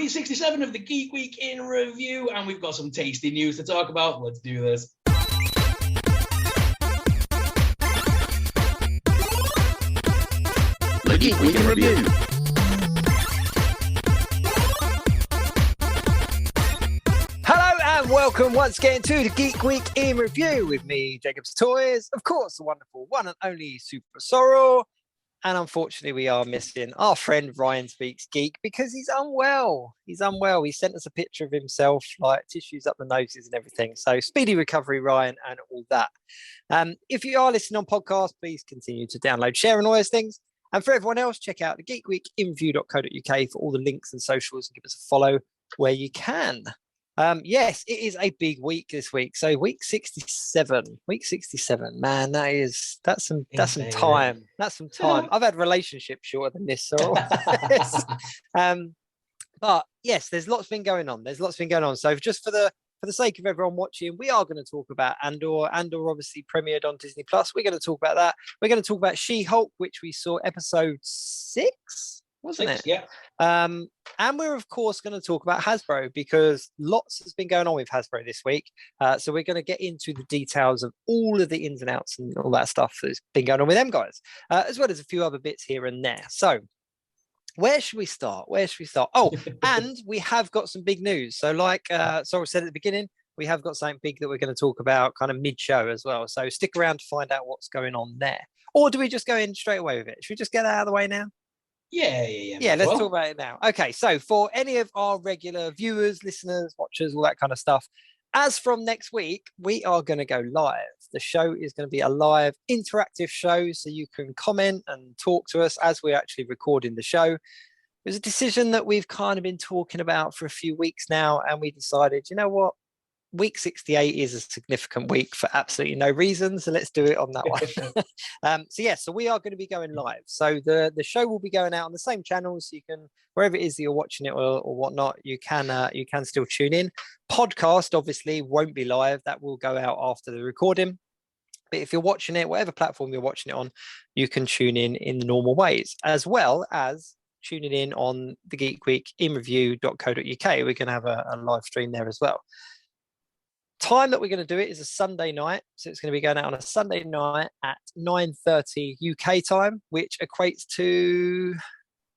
week 67 of the Geek Week in review, and we've got some tasty news to talk about. Let's do this. The Geek Week in review. Hello and welcome once again to the Geek Week in review with me, Jacob's Toys, of course, the wonderful one and only SuperSorrell. And unfortunately, we are missing our friend Ryan Speaks Geek because he's unwell. He's unwell. He sent us a picture of himself, like tissues up the noses and everything. So speedy recovery, Ryan, and all that. If you are listening on podcast, please continue to download, share, and all those things. And for everyone else, check out the geekweekinreview.co.uk for all the links and socials and give us a follow where you can. Yes, it is a big week this week. So week 67, man, that's some time. That's some time. I've had relationships shorter than this. So but yes, there's lots been going on. So just for the sake of everyone watching, we are going to talk about Andor. Andor obviously premiered on Disney Plus. We're going to talk about that. We're going to talk about She-Hulk, which we saw episode 6, wasn't it? Yeah. And we're of course going to talk about Hasbro because lots has been going on with Hasbro this week. So we're going to get into the details of all of the ins and outs and all that stuff that's been going on with them guys, as well as a few other bits here and there. So where should we start? Oh, and we have got some big news. So like Sorrell said at the beginning, we have got something big that we're going to talk about kind of mid-show as well. So stick around to find out what's going on there. Or do we just go in straight away with it? Should we just get that out of the way now? Yeah, let's talk about it now. Okay, so for any of our regular viewers, listeners, watchers, all that kind of stuff, as from next week, we are going to go live. The show is going to be a live interactive show, so you can comment and talk to us as we're actually recording the show. It was a decision that we've kind of been talking about for a few weeks now, and we decided, you know what? Week 68 is a significant week for absolutely no reason, so let's do it on that one. So we are going to be going live. So the show will be going out on the same channel, so you can, wherever it is that you're watching it or whatnot, you can still tune in. Podcast obviously won't be live; that will go out after the recording. But if you're watching it, whatever platform you're watching it on, you can tune in the normal ways, as well as tuning in on the Geek Week in review.co.uk. We're going to have a live stream there as well. Time that we're going to do it is a Sunday night, so it's going to be going out on a Sunday night at 9:30 UK time, which equates to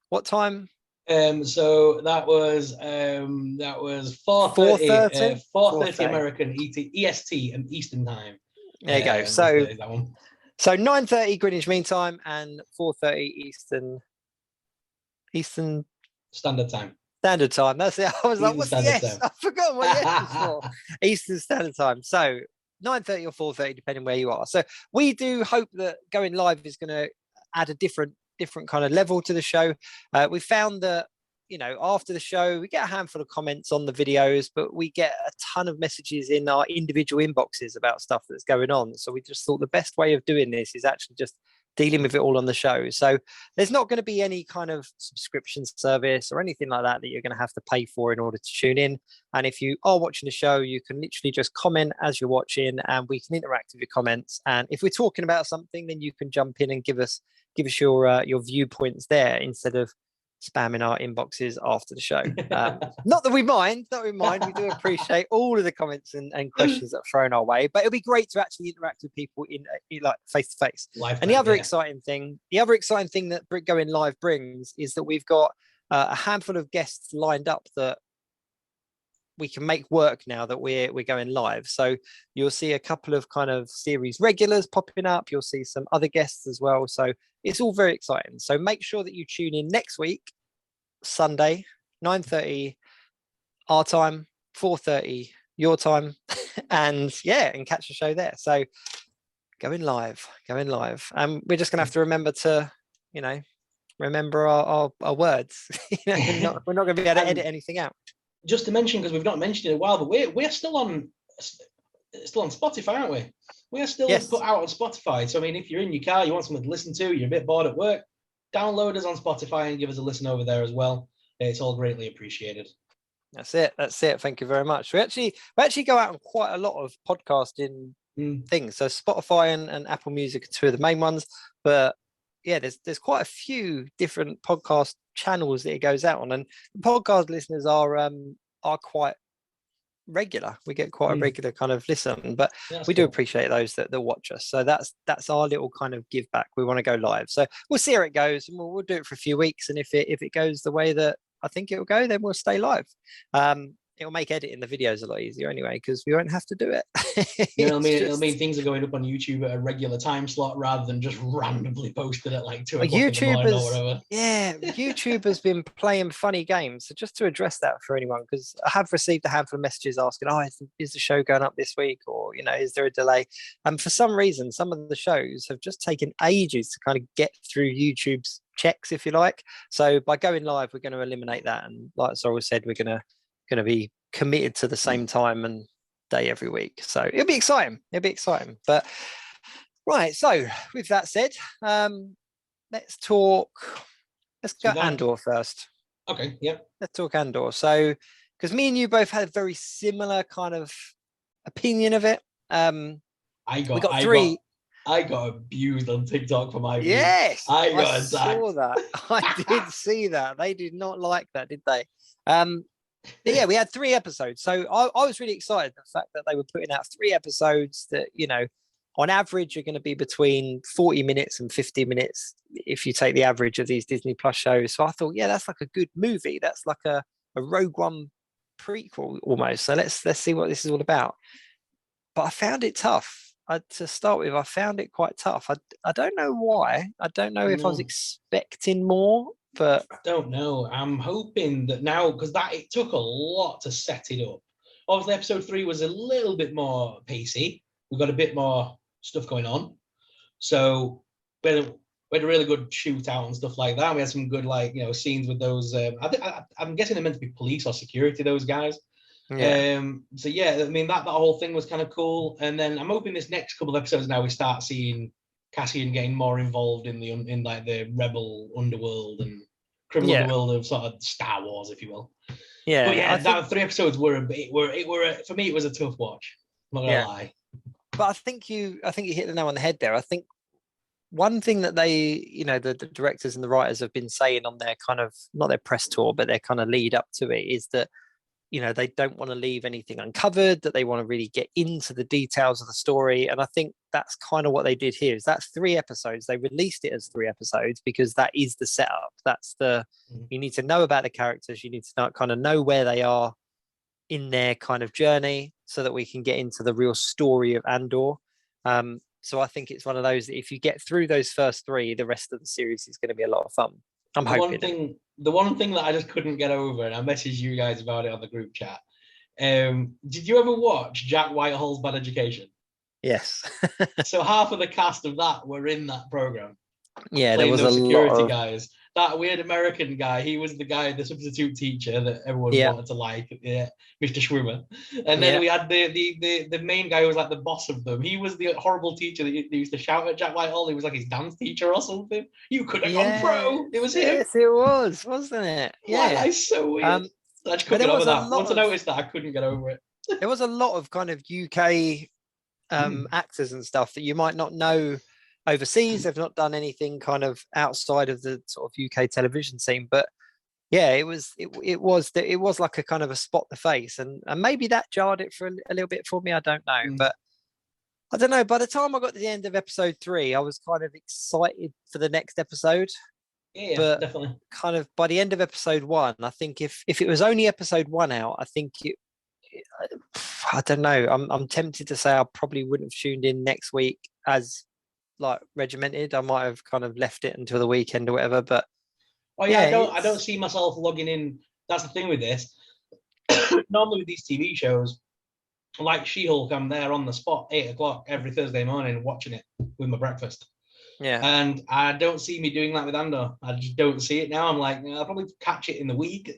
what time? So that was 4:30 American EST and Eastern time. There you go. So 9:30 Greenwich Mean Time and 4:30 Eastern Standard Time. Standard Time. That's it. I was like, what's the yes? I forgot what yes is for. Eastern Standard Time. So 9:30 or 4:30, depending where you are. So we do hope that going live is going to add a different kind of level to the show. We found that, after the show, we get a handful of comments on the videos, but we get a ton of messages in our individual inboxes about stuff that's going on. So we just thought the best way of doing this is actually just dealing with it all on the show. So there's not going to be any kind of subscription service or anything like that you're going to have to pay for in order to tune in. And if you are watching the show, you can literally just comment as you're watching and we can interact with your comments. And if we're talking about something, then you can jump in and give us your viewpoints there instead of spamming our inboxes after the show. Not that we mind. We do appreciate all of the comments and questions that are thrown our way, but it'll be great to actually interact with people in like face to face. And the other exciting thing that going live brings is that we've got a handful of guests lined up that we can make work now that we're going live. So you'll see a couple of kind of series regulars popping up. You'll see some other guests as well. So it's all very exciting. So make sure that you tune in next week, Sunday, 9:30 our time, 4:30 your time, and catch the show there. So going live. We're just gonna have to remember to, remember our words. We're not going to be able to edit anything out. Just to mention, because we've not mentioned it in a while, but we're still on Spotify, aren't we? We're still put out on Spotify. So I mean, if you're in your car, you want something to listen to, you're a bit bored at work, download us on Spotify and give us a listen over there as well. It's all greatly appreciated. That's it. Thank you very much. We actually go out on quite a lot of podcasting things. So Spotify and Apple Music are two of the main ones, but there's quite a few different podcast channels that it goes out on, and podcast listeners are quite regular. We get quite a regular kind of listen, but we do appreciate those that watch us. So that's our little kind of give back. We want to go live, so we'll see how it goes, and we'll do it for a few weeks. And if it goes the way that I think it will go, then we'll stay live. It'll make editing the videos a lot easier anyway, because we won't have to do it. It'll mean things are going up on YouTube at a regular time slot rather than just randomly posted at like 2 o'clock in the morning or whatever. Yeah, YouTube has been playing funny games. So just to address that for anyone, because I have received a handful of messages asking, is the show going up this week? Or, is there a delay? And for some reason, some of the shows have just taken ages to kind of get through YouTube's checks, if you like. So by going live, we're going to eliminate that. And like Sorrell said, we're going to be committed to the same time and day every week. So it'll be exciting. But right, so with that said, let's go Andor first. Okay, yeah. Let's talk Andor. So, because me and you both had a very similar kind of opinion of it. I got abused on TikTok for my view. Yes, I saw that. I did see that. They did not like that, did they? But yeah, we had 3 episodes. So I was really excited the fact that they were putting out 3 episodes that, on average are going to be between 40 minutes and 50 minutes if you take the average of these Disney Plus shows. So I thought, yeah, that's like a good movie. That's like a Rogue One prequel almost. So let's see what this is all about. But I found it tough. To start with, I found it quite tough. I don't know why. I don't know if I was expecting more. But I don't know. I'm hoping that now, because it took a lot to set it up. Obviously, episode 3 was a little bit more pacey. We got a bit more stuff going on. So we had a really good shootout and stuff like that. We had some good, scenes with those. I'm guessing they're meant to be police or security, those guys. Yeah. So yeah, I mean that whole thing was kind of cool. And then I'm hoping this next couple of episodes now we start seeing Cassian getting more involved in the rebel underworld and criminal underworld of sort of Star Wars, if you will. Yeah, but yeah, that 3 episodes were for me it was a tough watch. I'm not gonna lie. But I think you hit the nail on the head there. I think one thing that they, the directors and the writers have been saying on their kind of not their press tour, but their kind of lead up to it is that they don't want to leave anything uncovered, that they want to really get into the details of the story. And I think that's kind of what they did here. Is that's 3 episodes. They released it as 3 episodes because that is the setup. That's you need to know about the characters. You need to kind of know where they are in their kind of journey so that we can get into the real story of Andor. So I think it's one of those that if you get through those first 3, the rest of the series is going to be a lot of fun. I'm hoping. The one thing that I just couldn't get over, and I messaged you guys about it on the group chat. Did you ever watch Jack Whitehall's Bad Education? Yes. So half of the cast of that were in that program. Yeah, there was a security guys. That weird American guy, he was the substitute teacher that everyone wanted to like, Mr. Schwimmer. And then we had the main guy who was like the boss of them. He was the horrible teacher that used to shout at Jack Whitehall. He was like his dance teacher or something. You could have gone pro. It was him. Yes, it was, wasn't it? Yeah, that's so weird. I just couldn't get over that. Once I noticed that, I couldn't get over it. There was a lot of kind of UK actors and stuff that you might not know overseas. They've not done anything kind of outside of the sort of UK television scene, but yeah, it was like a kind of a spot the face, and maybe that jarred it for a little bit for me. I don't know, but I don't know. By the time I got to the end of episode 3, I was kind of excited for the next episode. Yeah, but definitely. Kind of by the end of episode 1, I think if it was only episode 1 out, I think I don't know. I'm tempted to say I probably wouldn't have tuned in next week as like regimented. I might have kind of left it until the weekend or whatever. But I don't see myself logging in. That's the thing with this. Normally with these TV shows, like She-Hulk, I'm there on the spot 8 o'clock every Thursday morning watching it with my breakfast. Yeah. And I don't see me doing that with Andor. I just don't see it now. I'm like, I'll probably catch it in the week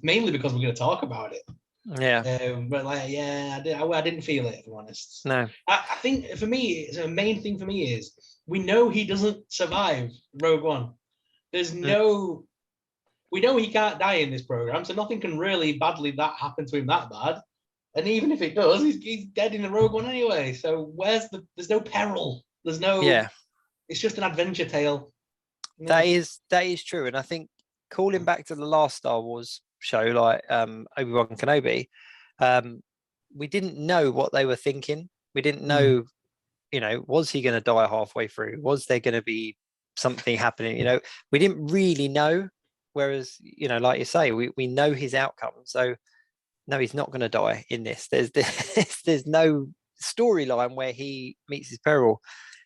mainly because we're gonna talk about it. Yeah. But I didn't feel it, if I'm honest. No. I think for me, the main thing for me is we know he doesn't survive Rogue One. There's we know he can't die in this program, so nothing can really badly happen to him that bad. And even if it does, he's dead in the Rogue One anyway. So there's no peril. There's no. Yeah. It's just an adventure tale. That is true, and I think calling back to the last Star Wars show, like Obi-Wan Kenobi, we didn't know what they were thinking. We didn't know, was he going to die halfway through? Was there going to be something happening? We didn't really know. Whereas, like you say, we know his outcome. So no, he's not going to die in this. There's no storyline where he meets his peril,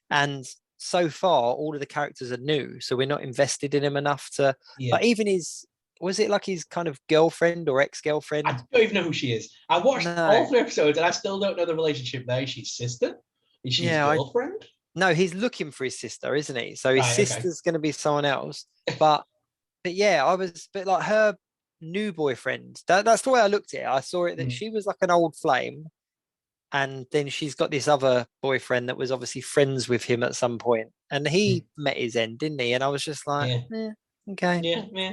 and so far all of the characters are new, so we're not invested in him enough to. But even was it like his kind of girlfriend or ex-girlfriend? I don't even know who she is. I watched all 3 episodes and I still don't know the relationship there. Is she sister? Is she his girlfriend? No, he's looking for his sister, isn't he? So his sister's going to be someone else. But yeah, I was a bit like her new boyfriend. That's the way I looked at it. I saw it that she was like an old flame, and then she's got this other boyfriend that was obviously friends with him at some point, and he met his end, didn't he? And I was just like, okay,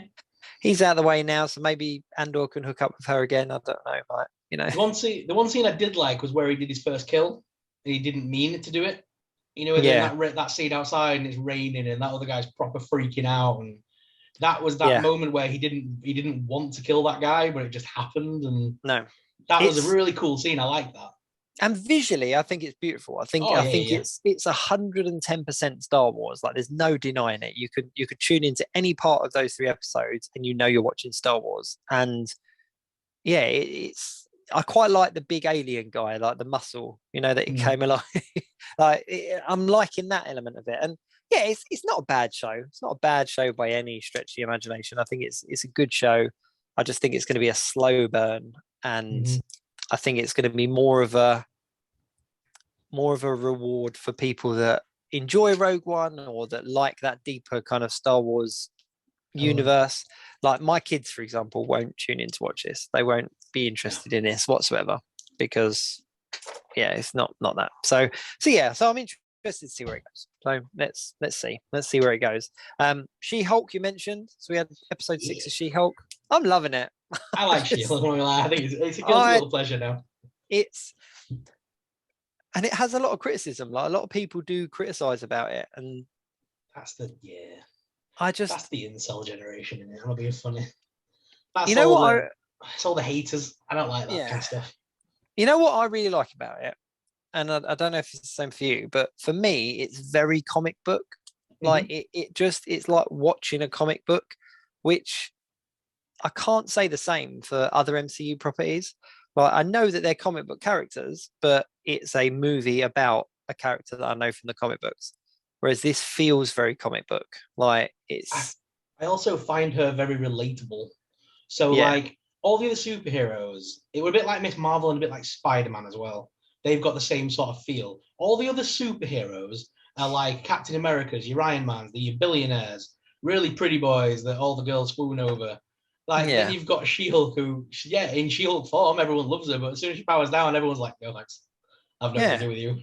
he's out of the way now, so maybe Andor can hook up with her again. I don't know, like, The one scene I did like was where he did his first kill, and he didn't mean it to do it. That scene outside and it's raining, and that other guy's proper freaking out, and that was that moment where he didn't want to kill that guy, but it just happened, and that was a really cool scene. I like that. And visually, I think it's beautiful. I think it's 110% Star Wars. Like, there's no denying it. You could tune into any part of those 3 episodes, and you're watching Star Wars. And it's I quite like the big alien guy, like the muscle, that it came alive. I'm liking that element of it. And it's not a bad show. It's not a bad show by any stretch of the imagination. I think it's a good show. I just think it's going to be a slow burn, and I think it's going to be more of a reward for people that enjoy Rogue One or that like that deeper kind of Star Wars universe. Like my kids, for example, won't tune in to watch this. They won't be interested in this whatsoever because it's not that. So I'm interested to see where it goes. So let's see where it goes. She-Hulk, you mentioned. So we had episode 6 of She-Hulk. I'm loving it. I like She-Hulk. I think it's a guilty little pleasure now. And it has a lot of criticism. Like, a lot of people do criticize about it, and that's the incel generation, isn't it? I'm not being funny. That's all the haters. I don't like that kind of stuff. You know what I really like about it, and I don't know if it's the same for you, but for me, it's very comic book. Like it's like watching a comic book, which I can't say the same for other MCU properties. Like, I know that they're comic book characters, but it's a movie about a character that I know from the comic books. Whereas this feels very comic book. Like, it's. I also find her very relatable. So like all the other superheroes, it was a bit like Miss Marvel and a bit like Spider-Man as well. They've got the same sort of feel. All the other superheroes are like Captain America's, your Iron Man's, your billionaires, really pretty boys that all the girls swoon over. Like, then you've got She-Hulk, who, in She-Hulk form, everyone loves her, but as soon as she powers down, everyone's like, no, thanks. I've nothing to do with you.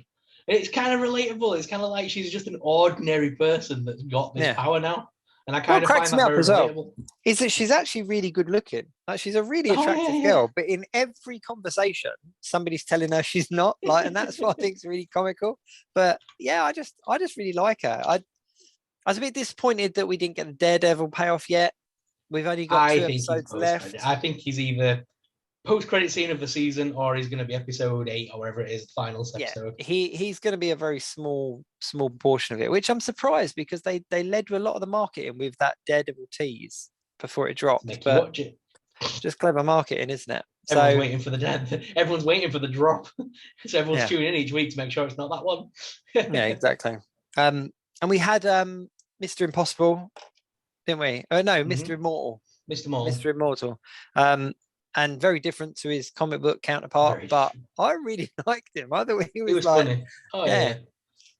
It's kind of relatable. It's kind of like she's just an ordinary person that's got this power now. And I kind of find that very relatable. Is that she's actually really good looking. Like, she's a really attractive girl, but in every conversation, somebody's telling her she's not. Like, and that's what I think is really comical. But I just really like her. I was a bit disappointed that we didn't get the Daredevil payoff yet. We've only got 2 episodes left. I think he's either post-credit scene of the season or he's going to be episode 8 or whatever it is, the final episode. He's going to be a very small portion of it, which I'm surprised because they led with a lot of the marketing with that Daredevil tease before it dropped. But watch it. Just clever marketing, isn't it? Everyone's waiting for everyone's waiting for the drop. So everyone's tuning in each week to make sure it's not that one. Yeah, exactly. And we had Mr. Impossible, didn't we? Oh no, Mr. Immortal. Mr. Immortal. And very different to his comic book counterpart, but I really liked him. I thought he was like, funny. Oh yeah.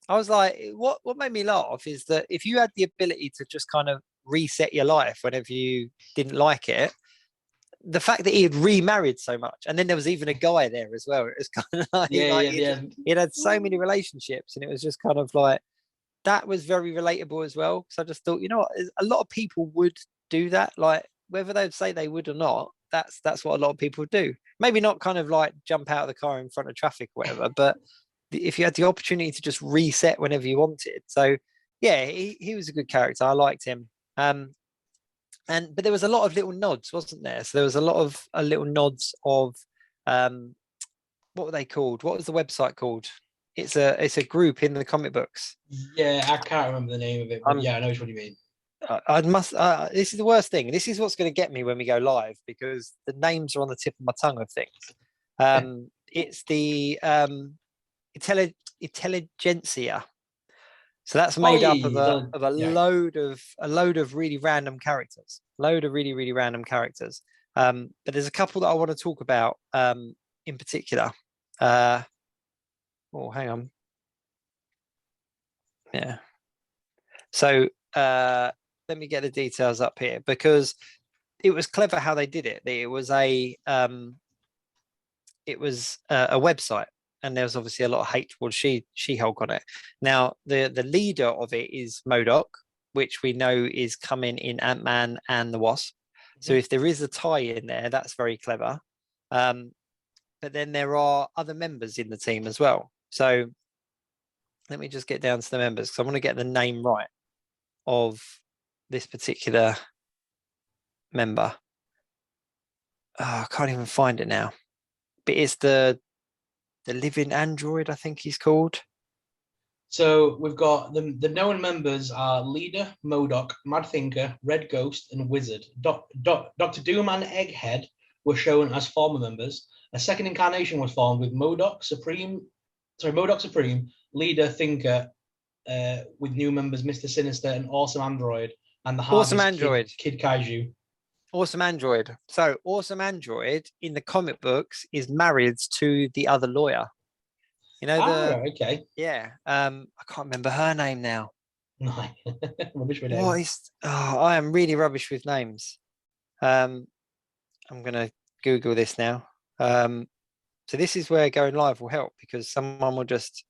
I was like, what made me laugh is that if you had the ability to just kind of reset your life whenever you didn't like it, the fact that he had remarried so much, and then there was even a guy there as well. It was kind of like, he had so many relationships, and it was just kind of like, that was very relatable as well. So I just thought, you know what, a lot of people would do that. Like, whether they'd say they would or not, that's what a lot of people do. Maybe not kind of like jump out of the car in front of traffic or whatever, but if you had the opportunity to just reset whenever you wanted. So Yeah, he was a good character. I liked him. But there was a lot of little nods, wasn't there? So there was a lot of little nods of what were they called? What was the website called? It's a group in the comic books. Yeah, I can't remember the name of it, but yeah, I know what you mean. I must. This is the worst thing. This is what's going to get me when we go live, because the names are on the tip of my tongue of things. It's the Intelligentsia. So that's made up of a load of really random characters. Load of really, really random characters. But there's a couple that I want to talk about in particular. Oh, hang on. Yeah. So let me get the details up here, because it was clever how they did it. It was a website, and there was obviously a lot of hate towards She-Hulk on it. Now, the leader of it is MODOK, which we know is coming in Ant-Man and the Wasp. So if there is a tie in there, that's very clever. But then there are other members in the team as well. So let me just get down to the members, because I want to get the name right of this particular member. Oh, I can't even find it now. But it's the living android, I think he's called. So we've got the known members are Leader, MODOK, Mad Thinker, Red Ghost, and Wizard. Dr. Doom and Egghead were shown as former members. A second incarnation was formed with MODOK Supreme, Leader, Thinker, with new members Mr. Sinister and Awesome Android, and the Awesome Android Kid Kaiju. Awesome Android. So Awesome Android in the comic books is married to the other lawyer. You know okay. Yeah. I can't remember her name now. Rubbish with names. I am really rubbish with names. I'm gonna Google this now. So this is where going live will help, because someone will just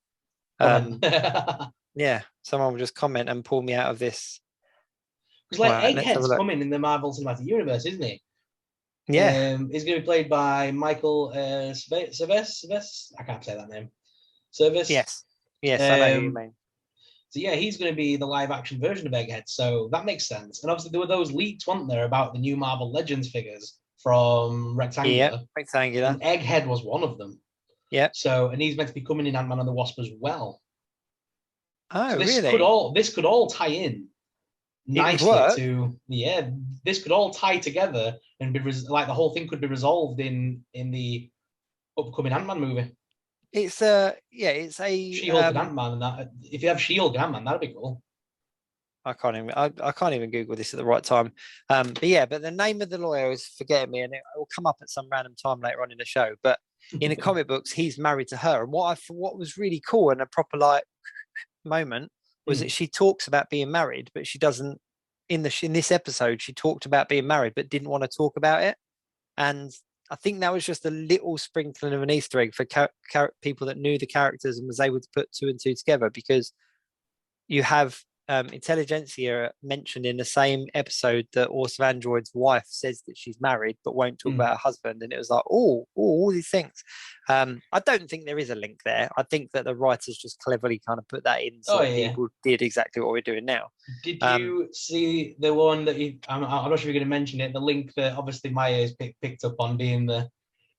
someone will just comment and pull me out of this. Because Egghead's coming in the Marvel Cinematic Universe, isn't he? Yeah. He's going to be played by Michael Cervez. I can't say that name. Service. Yes, I know who you mean. So yeah, he's going to be the live action version of Egghead, so that makes sense. And obviously there were those leaks, weren't there, about the new Marvel Legends figures from Rectangular. Yeah, Rectangular. And Egghead was one of them. Yeah. So, and he's meant to be coming in Ant-Man and the Wasp as well. Oh, so this really? This could all tie in nicely to this could all tie together and be like the whole thing could be resolved in the upcoming Ant-Man movie. It's a She-Hulk and Ant-Man, and that if you have She-Hulk and Ant-Man, that'd be cool. I can't even Google this at the right time. But the name of the lawyer is forgetting me, and it will come up at some random time later on in the show. But in the comic books, he's married to her. And what was really cool and a proper moment was that she talks about being married, but she doesn't. In this episode, she talked about being married, but didn't want to talk about it. And I think that was just a little sprinkling of an Easter egg for people that knew the characters and was able to put two and two together, because you have Intelligentsia mentioned in the same episode that Awesome Android's wife says that she's married but won't talk about her husband, and it was like, all these things. I don't think there is a link there. I think that the writers just cleverly kind of put that in so people did exactly what we're doing now. Did you see the one that I'm not sure if you're going to mention it, the link that obviously Myers picked up on being the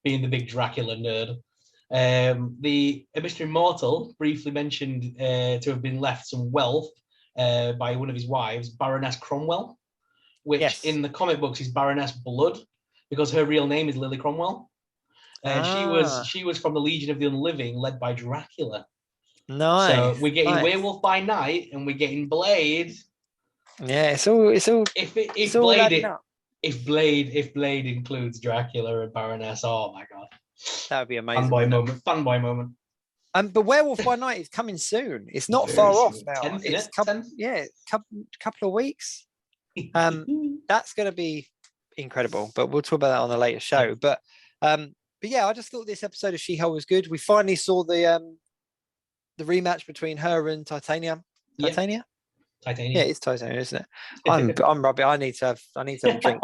big Dracula nerd? The Mr. Immortal briefly mentioned to have been left some wealth by one of his wives, Baroness Cromwell, which in the comic books is Baroness Blood, because her real name is Lily Cromwell. And she was from the Legion of the Unliving, led by Dracula. Nice. So we're getting Werewolf by Night, and we're getting Blade. Yeah, it's all. If Blade includes Dracula and Baroness, oh my god, that would be amazing. Fanboy moment. But Werewolf by Night is coming soon. It's not far off now. It's couple of weeks. That's going to be incredible. But we'll talk about that on a later show. But yeah, I just thought this episode of She-Hulk was good. We finally saw the rematch between her and Titania. Titania. Yeah, it's Titania, isn't it? I'm rubbish. I need to have a drink.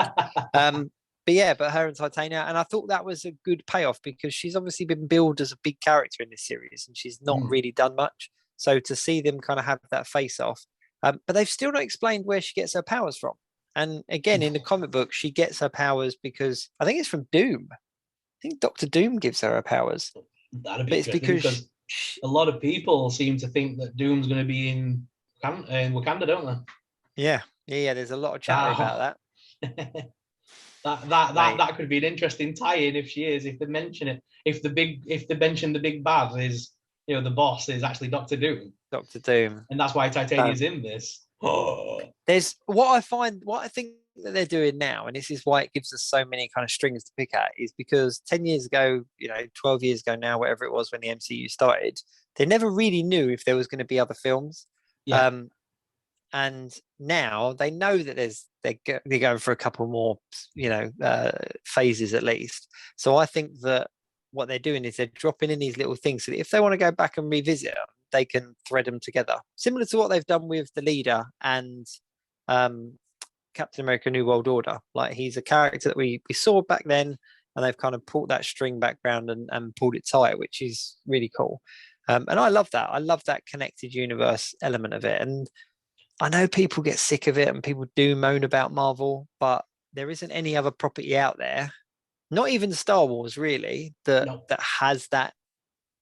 But her and Titania, and I thought that was a good payoff, because she's obviously been billed as a big character in this series, and she's not really done much. So to see them kind of have that face off, But they've still not explained where she gets her powers from. And again, in the comic book, she gets her powers because I think it's from Doom. I think Dr. Doom gives her powers. That'd be interesting because a lot of people seem to think that Doom's going to be in Wakanda, don't they? Yeah. There's a lot of chatter about that. that could be an interesting tie-in if she is. If they mention it, if they mention the big bad is, the boss is actually Dr. Doom. Dr. Doom, and that's why Titania's in this. There's what I think that they're doing now, and this is why it gives us so many kind of strings to pick at, is because 10 years ago, 12 years ago now, whatever it was when the MCU started, they never really knew if there was going to be other films. Yeah. And now they know that they're going for a couple more, phases at least. So I think that what they're doing is they're dropping in these little things so that if they want to go back and revisit them, they can thread them together, similar to what they've done with the Leader and Captain America: New World Order. Like, he's a character that we saw back then, and they've kind of pulled that string background and pulled it tight, which is really cool. And I love that. I love that connected universe element of it. And I know people get sick of it and people do moan about Marvel, but there isn't any other property out there, not even Star Wars really, that has that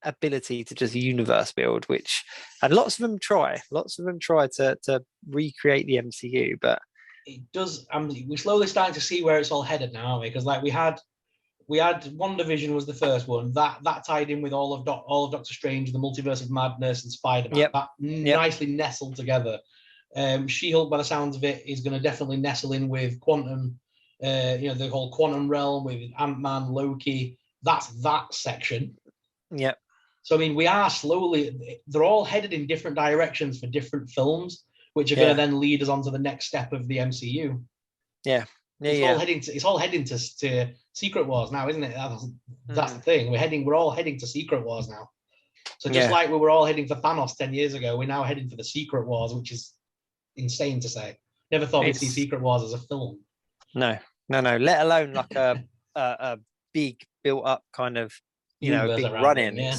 ability to just universe build, and lots of them try to recreate the MCU, but it does. We're slowly starting to see where it's all headed now, aren't we? Because like we had WandaVision was the first one that tied in with all of Doctor Strange, the Multiverse of Madness, and Spider-Man. Nicely nestled together. She-Hulk, by the sounds of it, is going to definitely nestle in with Quantum, the whole Quantum realm with Ant-Man, Loki. That's that section. Yeah. So, I mean, we are slowly, they're all headed in different directions for different films, which are going to then lead us on to the next step of the MCU. Yeah. It's all heading to Secret Wars now, isn't it? That's the thing. We're all heading to Secret Wars now. So just like we were all heading for Thanos 10 years ago, we're now heading for the Secret Wars, which is insane to say. Never thought we'd see Secret Wars as a film. No. Let alone like a big built up kind of, big run-in.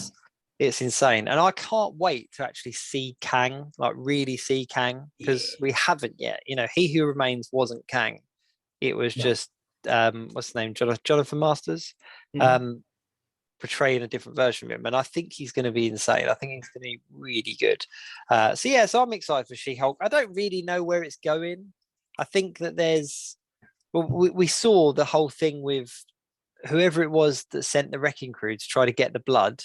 It's insane. And I can't wait to actually see Kang, like really see Kang, because we haven't yet. He Who Remains wasn't Kang. It was just, what's the name? Jonathan Masters, portraying a different version of him. And I think he's going to be insane. I think he's going to be really good. So I'm excited for She-Hulk. I don't really know where it's going. I think that we saw the whole thing with whoever it was that sent the wrecking crew to try to get the blood.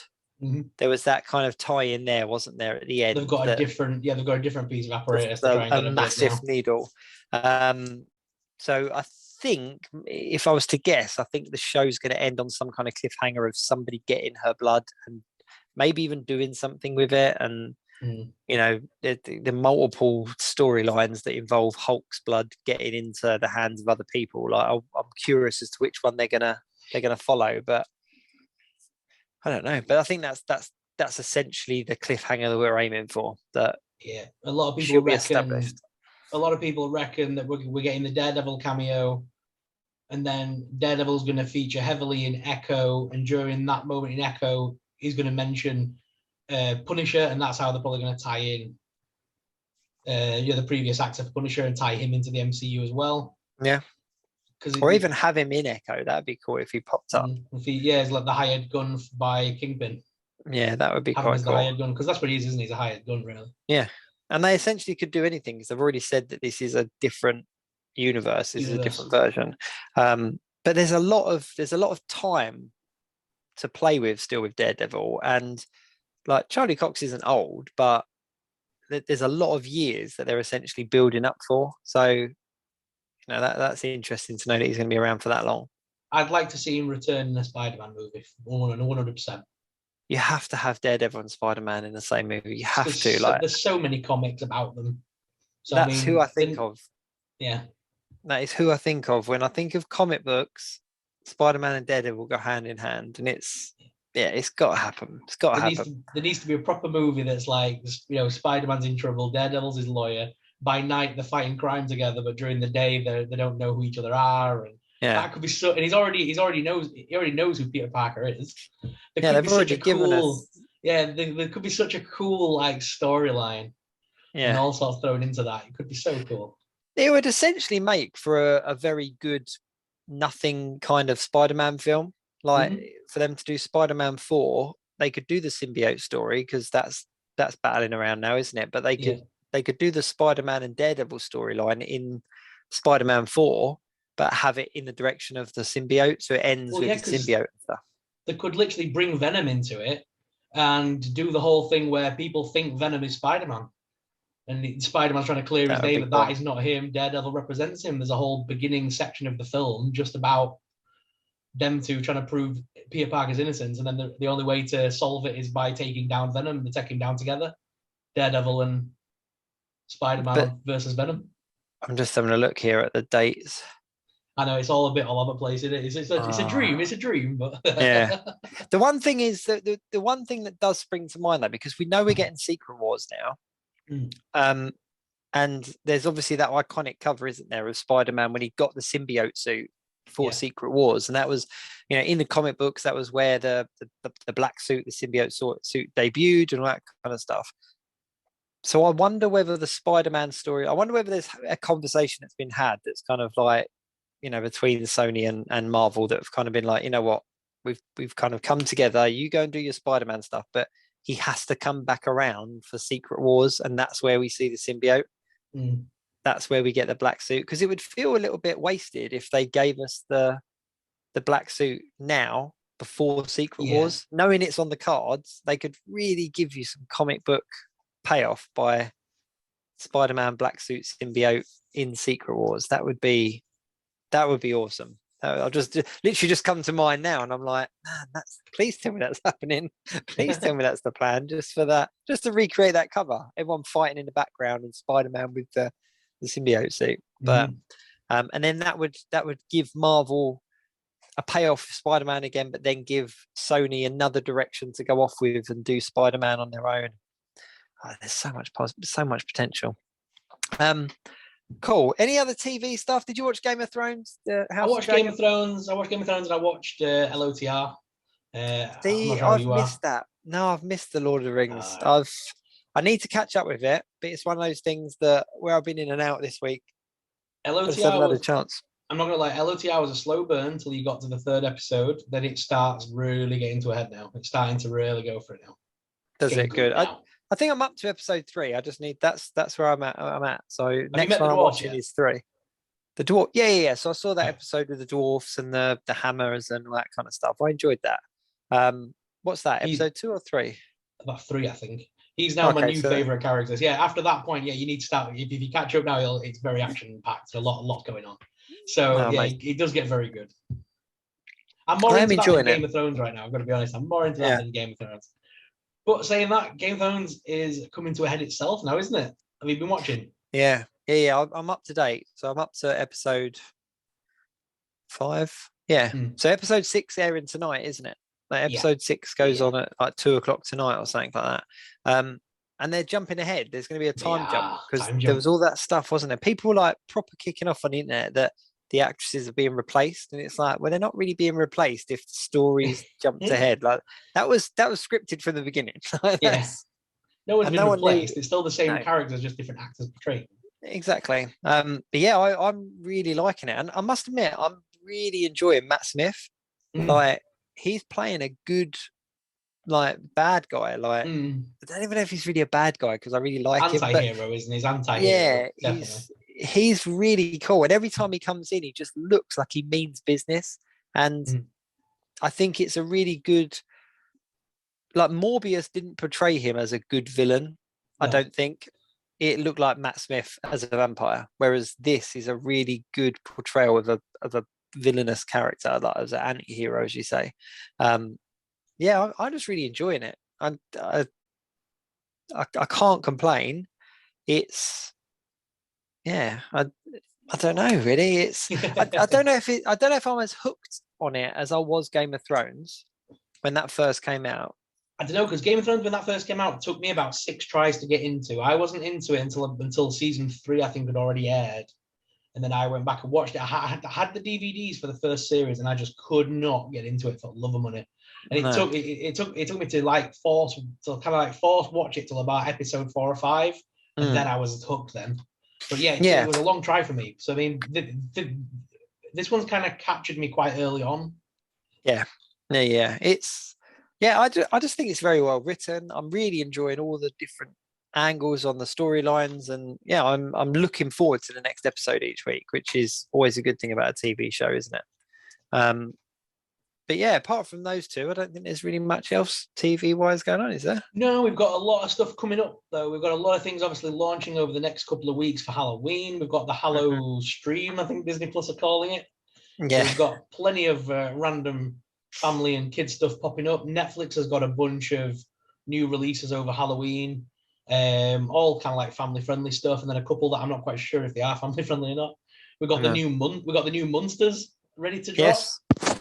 There was that kind of tie in there, wasn't there, at the end? They've got a different piece of apparatus to try and get a massive needle. So I think, if I was to guess, I think the show's going to end on some kind of cliffhanger of somebody getting her blood and maybe even doing something with it. And the multiple storylines that involve Hulk's blood getting into the hands of other people. Like, I'm curious as to which one they're gonna follow, but I don't know. But I think that's essentially the cliffhanger that we're aiming for. That a lot of people reckon that we're getting the Daredevil cameo, and then Daredevil's going to feature heavily in Echo, and during that moment in Echo, he's going to mention Punisher, and that's how they're probably going to tie in the previous actor for Punisher and tie him into the MCU as well. Yeah. Or even have him in Echo. That'd be cool if he popped up. It's like the hired gun by Kingpin. Yeah, that would be quite cool. The hired gun, because that's what he is, isn't he? He's a hired gun, really. Yeah, and they essentially could do anything, because they've already said that this is a different universe. This is a different version. But there's a lot of time to play with still with Daredevil, and like Charlie Cox isn't old, but there's a lot of years that they're essentially building up for. So that's interesting to know that he's going to be around for that long. I'd like to see him return in a Spider-Man movie, 100%. You have to have Daredevil and Spider-Man in the same movie. You have to. There's so many comics about them. So that's who I think of. Yeah. That is who I think of when I think of comic books. Spider-Man and Daredevil go hand in hand, and it's got to happen. It's got to happen. There needs to be a proper movie that's like, Spider-Man's in trouble, Daredevil's his lawyer. By night they're fighting crime together, but during the day they don't know who each other are, and that could be so. And he already knows who Peter Parker is. They've already given us. Yeah, there could be such a cool like storyline. and all sorts thrown into that. It could be so cool. It would essentially make for a very good nothing kind of Spider-Man film. Like for them to do Spider-Man 4, they could do the symbiote story because that's battling around now, isn't it? But they could do the Spider-Man and Daredevil storyline in Spider-Man 4, but have it in the direction of the symbiote, so it ends with the symbiote and stuff. They could literally bring Venom into it and do the whole thing where people think Venom is Spider-Man. And Spider-Man's trying to clear his name, that is not him. Daredevil represents him. There's a whole beginning section of the film just about them two trying to prove Peter Parker's innocence. And then the only way to solve it is by taking down Venom, and they take him down together. Daredevil and Spider-Man versus Venom. I'm just having a look here at the dates. I know it's all a bit all over the place. It's a dream. It's a dream. But yeah. The one thing is that the one thing that does spring to mind, though, because we know we're getting Secret Wars now. And there's obviously that iconic cover, isn't there, of Spider-Man when he got the symbiote suit for Secret Wars, and that was, in the comic books, that was where the black suit, the symbiote suit debuted and all that kind of stuff. So I wonder whether the Spider-Man story, I wonder whether there's a conversation that's been had that's kind of like, between Sony and Marvel, that have kind of been like, you know what, we've kind of come together, you go and do your Spider-Man stuff, but he has to come back around for Secret Wars, and that's where we see the symbiote. That's where we get the black suit, because it would feel a little bit wasted if they gave us the black suit now before Secret Wars. Knowing it's on the cards, they could really give you some comic book payoff by Spider-Man black suit symbiote in Secret Wars. That would be awesome. I'll just literally just come to mind now, and I'm like, man, please tell me that's happening. Please tell me that's the plan, just for that, just to recreate that cover. Everyone fighting in the background and Spider-Man with the symbiote suit. But and then that would give Marvel a payoff for Spider-Man again, but then give Sony another direction to go off with and do Spider-Man on their own. There's so much potential. Cool. Any other TV stuff? Did you watch Game of Thrones? I watched Game of Thrones, and I watched LOTR. I've missed that. No, I've missed the Lord of the Rings. I need to catch up with it, but it's one of those things that where I've been in and out this week. LOTR was a chance. I'm not gonna lie, LOTR was a slow burn until you got to the 3rd episode. Then it starts really getting to a head now. It's starting to really go for it now. Does it good? I think I'm up to episode 3. I just need that's where I'm at. So next one I'm watching is 3. The dwarf, yeah. So I saw that episode with the dwarfs and the hammers and all that kind of stuff. I enjoyed that. What's that? Episode 2 or 3? About 3, I think. He's now my new favorite characters. Yeah, after that point, you need to start. If you catch up now, it's very action packed. A lot going on. So it does get very good. I'm more into that than Game of Thrones right now. I've got to be honest. I'm more into that than Game of Thrones. But saying that, Game of Thrones is coming to a head itself now, isn't it? Have you been watching? Yeah. I'm up to date. So I'm up to episode 5. Yeah. So episode 6 airing tonight, isn't it? Like episode 6 goes on at like 2:00 tonight or something like that. And they're jumping ahead. There's going to be a time jump because there was all that stuff, wasn't there? People were like proper kicking off on the internet that the actresses are being replaced, and it's like, well, they're not really being replaced if the stories jumped ahead. Like that was scripted from the beginning. Yes, no one's been replaced. It's still the same characters, just different actors portraying. Exactly. But yeah, I'm really liking it, and I must admit, I'm really enjoying Matt Smith. Like he's playing a good bad guy. Like I don't even know if he's really a bad guy because I really like him. Anti-hero, isn't he? He's anti-hero. Yeah, he's really cool, and every time he comes in he just looks like he means business, and I think it's a really good, like Morbius didn't portray him as a good villain. I don't think it looked like Matt Smith as a vampire, whereas this is a really good portrayal of a villainous character, like as an anti-hero, as you say. I'm just really enjoying it. I can't complain. It's I don't know really. It's I don't know if I'm as hooked on it as I was Game of Thrones when that first came out. I don't know, because Game of Thrones, when that first came out, it took me about 6 tries to get into. I wasn't into it until season 3, I think, had already aired. And then I went back and watched it. I had the DVDs for the first series, and I just could not get into it for love of money. And it took me to force watch it till about episode 4 or 5 and then I was hooked then. But yeah, it was a long try for me. So I mean, this one's kind of captured me quite early on. Yeah. It's I just think it's very well written. I'm really enjoying all the different angles on the storylines, and I'm looking forward to the next episode each week, which is always a good thing about a TV show, isn't it? But yeah, apart from those two, I don't think there's really much else TV wise going on, is there? No, we've got a lot of stuff coming up though. We've got a lot of things obviously launching over the next couple of weeks for Halloween. We've got the Hallow stream, I think Disney Plus are calling it. Yeah. So we've got plenty of random family and kids stuff popping up. Netflix has got a bunch of new releases over Halloween, all kind of like family friendly stuff, and then a couple that I'm not quite sure if they are family friendly or not. We've got the new Monsters ready to drop.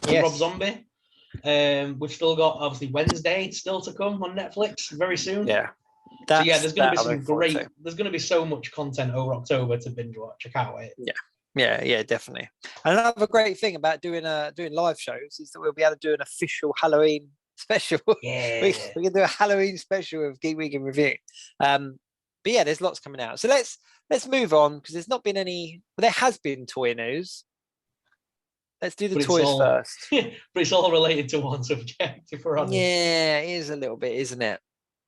Yes. Rob Zombie. We've still got obviously Wednesday still to come on Netflix very soon. Yeah. There's going to be some great. There's going to be so much content over October to binge watch. I can't wait. Yeah, definitely. And another great thing about doing live shows is that we'll be able to do an official Halloween special. Yeah, we can do a Halloween special of Geek Week in Review. But yeah, there's lots coming out. So let's move on, because there's not been any. Well, there has been toy news. Let's do the toys first. But it's all related to one subject, if we're honest. Yeah, it is a little bit, isn't it?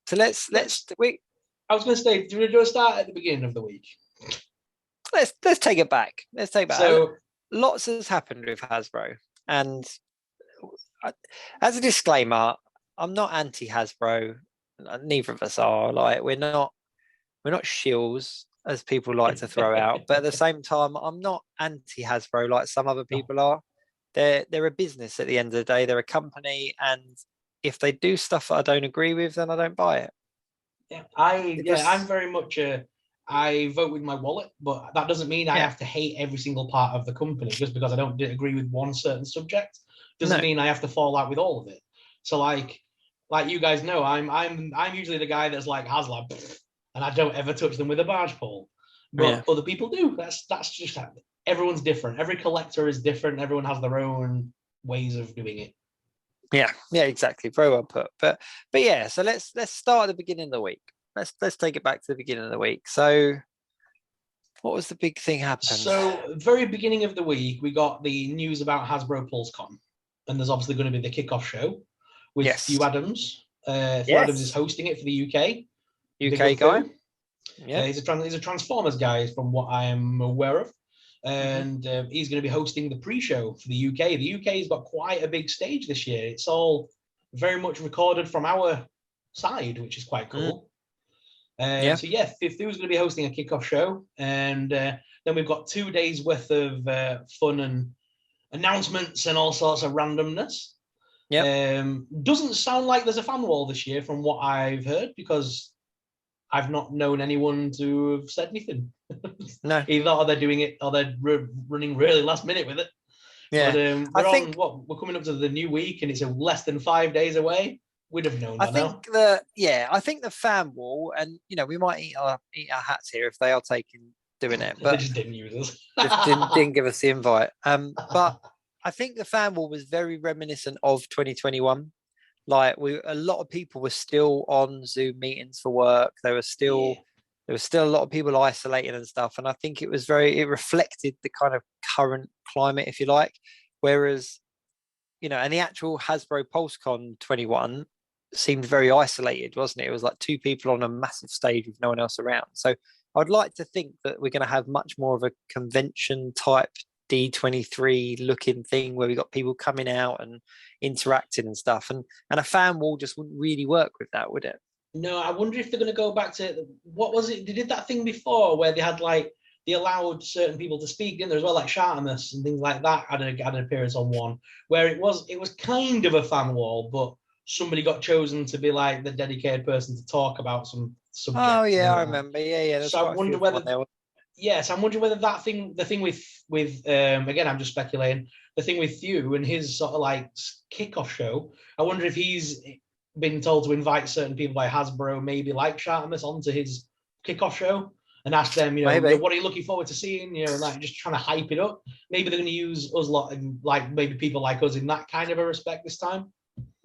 So let's. I was going to say, do we do a start at the beginning of the week? Let's take it back. So lots has happened with Hasbro, and as a disclaimer, I'm not anti Hasbro. Neither of us are. Like, we're not shills, as people like to throw out. But at the same time, I'm not anti Hasbro like some other people are. They're a business at the end of the day. They're a company, and if they do stuff that I don't agree with, then I don't buy it. I'm very much I vote with my wallet, but that doesn't mean I have to hate every single part of the company just because I don't agree with one certain subject. Doesn't mean I have to fall out with all of it. So like you guys know, I'm usually the guy that's like Haslab, and I don't ever touch them with a barge pole. But other people do. That's just everyone's different. Every collector is different. Everyone has their own ways of doing it. Yeah, exactly. Very well put. But yeah, so let's start at the beginning of the week. Let's take it back to the beginning of the week. So what was the big thing happened? So very beginning of the week, we got the news about Hasbro Pulsecon. And there's obviously going to be the kickoff show with Hugh Adams. Hugh Adams is hosting it for the UK. UK guy. Yeah, he's a Transformers guy from what I am aware of. And he's going to be hosting the pre-show for the UK. The UK's got quite a big stage this year. It's all very much recorded from our side, which is quite cool. So Thu's going to be hosting a kickoff show, and then we've got 2 days worth of fun and announcements and all sorts of randomness. Doesn't sound like there's a fan wall this year from what I've heard, because I've not known anyone to have said anything. No. Either are they doing it or they're running really last minute with it. Yeah. But we're coming up to the new week, and it's less than 5 days away. We'd have known. I think the fan wall, and we might eat our hats here if they are doing it, but they just didn't use us. just didn't give us the invite. But I think the fan wall was very reminiscent of 2021. Like, a lot of people were still on Zoom meetings for work. There was still a lot of people isolating and stuff, and I think it reflected the kind of current climate, if you like. Whereas, and the actual Hasbro Pulsecon 21 seemed very isolated, wasn't it? It was like 2 people on a massive stage with no one else around. So I'd like to think that we're going to have much more of a convention type D23 looking thing, where we got people coming out and interacting and stuff, and a fan wall just wouldn't really work with that, would it? No, I wonder if they're going to go back to, what was it? They did that thing before where they had they allowed certain people to speak, didn't there, as well, like Shartimus and things like that had an appearance on one, where it was kind of a fan wall, but somebody got chosen to be like the dedicated person to talk about some subject. Oh yeah, I remember. Yeah. So I wonder whether. Yes, I'm wondering whether the thing with again, I'm just speculating, the thing with Thew and his sort of like kickoff show, I wonder if he's been told to invite certain people by Hasbro, maybe like Shartimus, onto his kickoff show and ask them, what are you looking forward to seeing, like just trying to hype it up. Maybe they're going to use us lot, and like maybe people like us in that kind of a respect this time.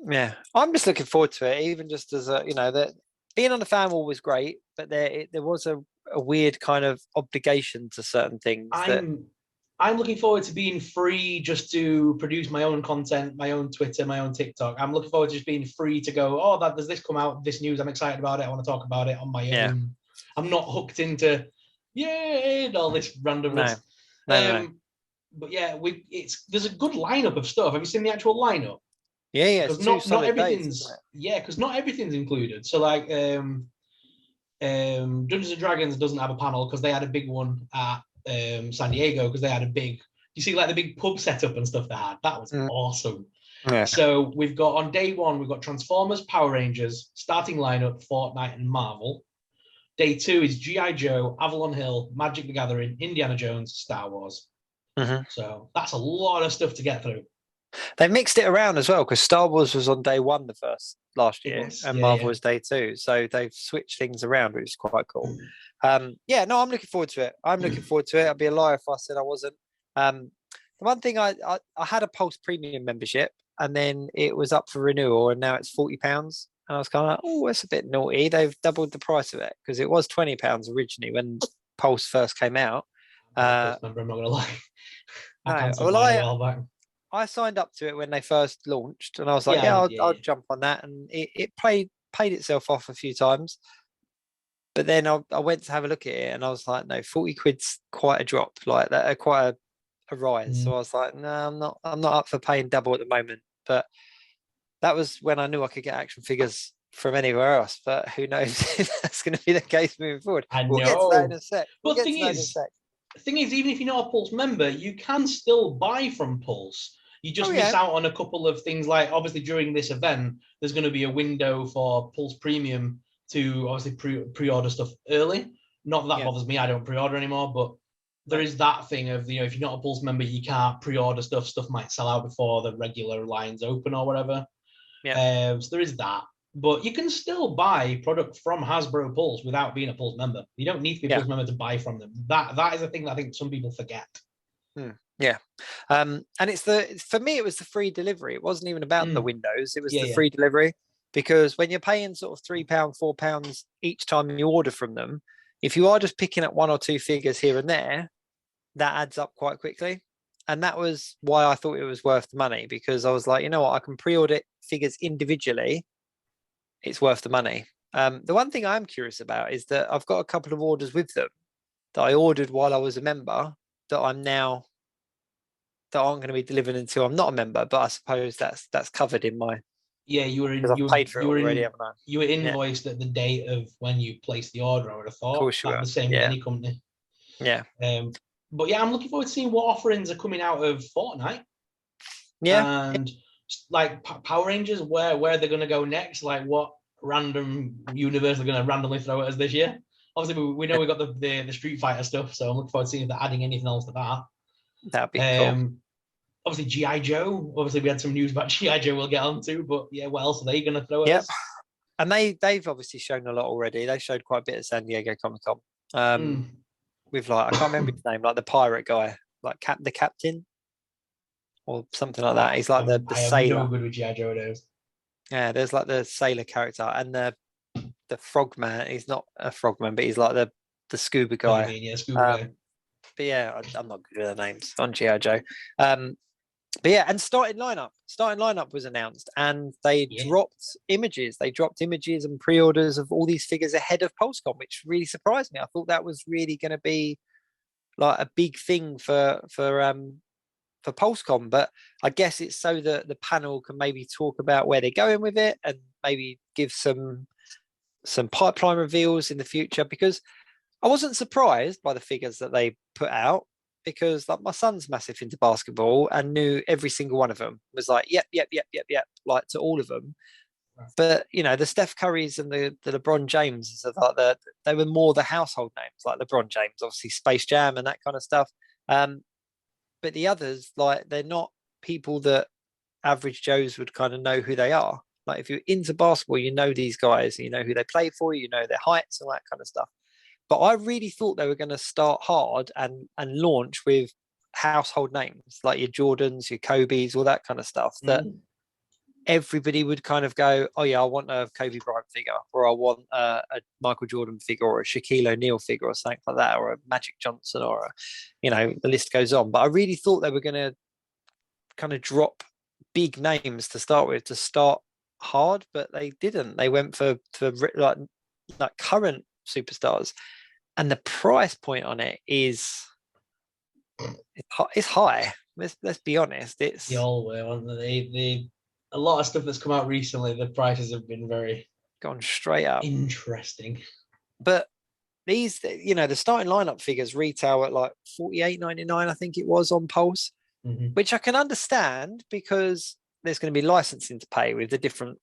Yeah, I'm just looking forward to it, even just as a, that being on the fan wall was great, but there was a a weird kind of obligation to certain things. I'm looking forward to being free just to produce my own content, my own Twitter, my own TikTok. I'm looking forward to just being free to go, oh, does this come out, this news, I'm excited about it, I want to talk about it on my own. I'm not hooked into, and all this randomness. No. But yeah, there's a good lineup of stuff. Have you seen the actual lineup? Yeah, because not everything's because not everything's included. So like Dungeons and Dragons doesn't have a panel because they had a big one at San Diego because they had a big. You see like the big pub setup and stuff they had. That was awesome. Yeah. So we've got on day one we've got Transformers, Power Rangers, starting lineup, Fortnite and Marvel. Day two is G.I. Joe, Avalon Hill, Magic the Gathering, Indiana Jones, Star Wars. So that's a lot of stuff to get through. They mixed it around as well because Star Wars was on day one last year, and Marvel was day two. So they've switched things around, which is quite cool. I'm looking forward to it. I'd be a liar if I said I wasn't. The one thing I had a Pulse Premium membership, and then it was up for renewal, and now it's £40. And I was kind of like, oh, it's a bit naughty. They've doubled the price of it because it was £20 originally when Pulse first came out. I'm not gonna lie. I signed up to it when they first launched, and I was like, I'll jump on that, and it paid itself off a few times. But then I went to have a look at it, and I was like, no, 40 quid's quite a drop, like that, quite a rise. So I was like, no, I'm not up for paying double at the moment. But that was when I knew I could get action figures from anywhere else. But who knows if that's going to be the case moving forward. We'll get to that in a sec. But the thing is, even if you're not a Pulse member, you can still buy from Pulse. You just miss out on a couple of things, like obviously during this event, there's going to be a window for Pulse Premium to obviously pre-order stuff early. Not that bothers me, I don't pre-order anymore, but there is that thing of, if you're not a Pulse member, you can't pre-order stuff might sell out before the regular lines open or whatever. So there is that. But you can still buy product from Hasbro Pulse without being a Pulse member. You don't need to be a Pulse member to buy from them. That is a thing that I think some people forget. And for me it was the free delivery. It wasn't even about the windows, it was the free delivery, because when you're paying sort of £3, £4 each time you order from them, if you are just picking up one or two figures here and there, that adds up quite quickly. And that was why I thought it was worth the money, because I was like, you know what, I can pre-order figures individually, it's worth the money. The one thing I'm curious about is that I've got a couple of orders with them that I ordered while I was a member that aren't going to be delivered until I'm not a member, but I suppose that's covered in my. You were paid for it already, haven't I? You were invoiced at the date of when you placed the order, I would have thought. Of course you were. The same with any company. But I'm looking forward to seeing what offerings are coming out of Fortnite. And like Power Rangers, where they're going to go next, like what random universe they're going to randomly throw at us this year. Obviously, we know we got the Street Fighter stuff, so I'm looking forward to seeing if they're adding anything else to that. That'd be cool. Obviously, G.I. Joe. Obviously, we had some news about G.I. Joe we'll get on to, but what else are they going to throw at us? And they've obviously shown a lot already. They showed quite a bit at San Diego Comic-Con. With I can't remember his name, like the pirate guy, like the captain or something like that. He's like the sailor. No good with G.I. Joe days. Yeah, there's like the sailor character and the frogman. He's not a frogman, but he's like the scuba guy. Scuba guy. But I'm not good with the names on G.I. Joe. And starting lineup was announced, and they dropped images. They dropped images and pre-orders of all these figures ahead of Pulsecon, which really surprised me. I thought that was really going to be like a big thing for Pulsecon, but I guess it's so that the panel can maybe talk about where they're going with it and maybe give some pipeline reveals in the future, because I wasn't surprised by the figures that they put out, because like my son's massive into basketball and knew every single one of them, was like yep, like to all of them. But the Steph Currys and the LeBron James, they were more the household names, like LeBron James, obviously Space Jam and that kind of stuff. But the others, like, they're not people that average Joes would kind of know who they are. Like, if you're into basketball, you know these guys, you know who they play for, you know their heights and that kind of stuff. But I really thought they were going to start hard and launch with household names like your Jordans, your Kobe's, all that kind of stuff. That everybody would kind of go, oh yeah, I want a Kobe Bryant figure, or I want a Michael Jordan figure, or a Shaquille O'Neal figure, or something like that, or a Magic Johnson, or a, the list goes on. But I really thought they were going to kind of drop big names to start with, to start hard, but they didn't. They went for like current superstars, and the price point on it is it's high. Let's be honest. It's the old way, wasn't it? A lot of stuff that's come out recently, the prices have been very gone straight up. Interesting. But these, the starting lineup figures retail at like $48.99, I think it was on Pulse, which I can understand because there's going to be licensing to pay with the different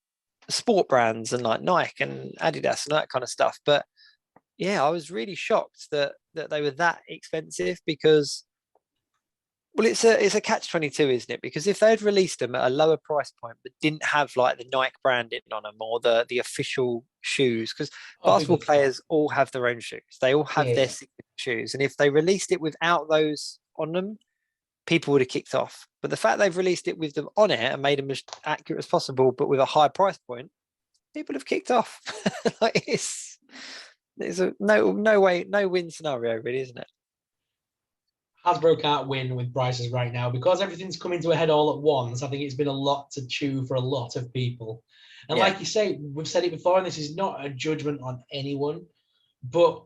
sport brands and like Nike and Adidas and that kind of stuff. But yeah, I was really shocked that they were that expensive because, well, it's a catch-22, isn't it? Because if they'd released them at a lower price point but didn't have like the Nike branding on them or the official shoes, because basketball players all have their own shoes. They all have their signature shoes. And if they released it without those on them, people would have kicked off. But the fact they've released it with them on it and made them as accurate as possible, but with a high price point, people have kicked off. Like it's a no win scenario, really, isn't it? Hasbro can't win with prices right now because everything's coming to a head all at once. I think it's been a lot to chew for a lot of people. And like you say, we've said it before, and this is not a judgment on anyone, but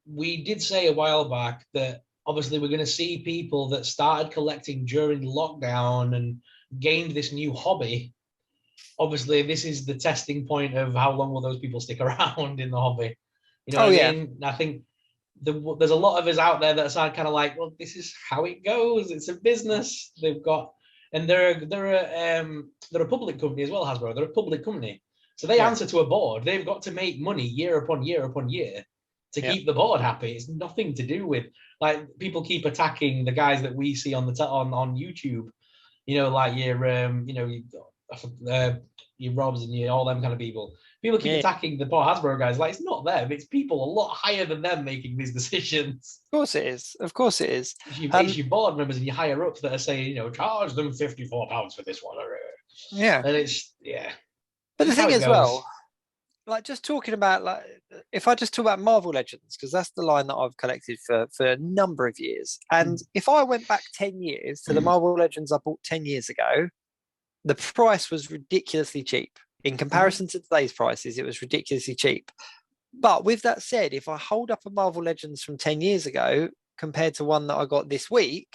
we did say a while back that obviously we're going to see people that started collecting during lockdown and gained this new hobby. Obviously, this is the testing point of how long will those people stick around in the hobby. You know what I mean? I think there's a lot of us out there that are kind of like, well, this is how it goes. It's a business. They've got, and they're a public company as well, Hasbro. They're a public company, so they answer to a board. They've got to make money year upon year upon year to keep the board happy. It's nothing to do with, like, people keep attacking the guys that we see on on YouTube. Like your Robs and all them kind of people. People keep attacking the poor Hasbro guys. Like, it's not them. It's people a lot higher than them making these decisions. Of course it is. Of course it is. It's your board members and your higher ups that are saying, charge them £54 for this one. Yeah. And it's, But the thing is, well, like, just talking about, like, if I just talk about Marvel Legends, because that's the line that I've collected for a number of years. And if I went back 10 years to the Marvel Legends I bought 10 years ago, the price was ridiculously cheap. In comparison to today's prices, it was ridiculously cheap. But with that said, if I hold up a Marvel Legends from 10 years ago compared to one that I got this week,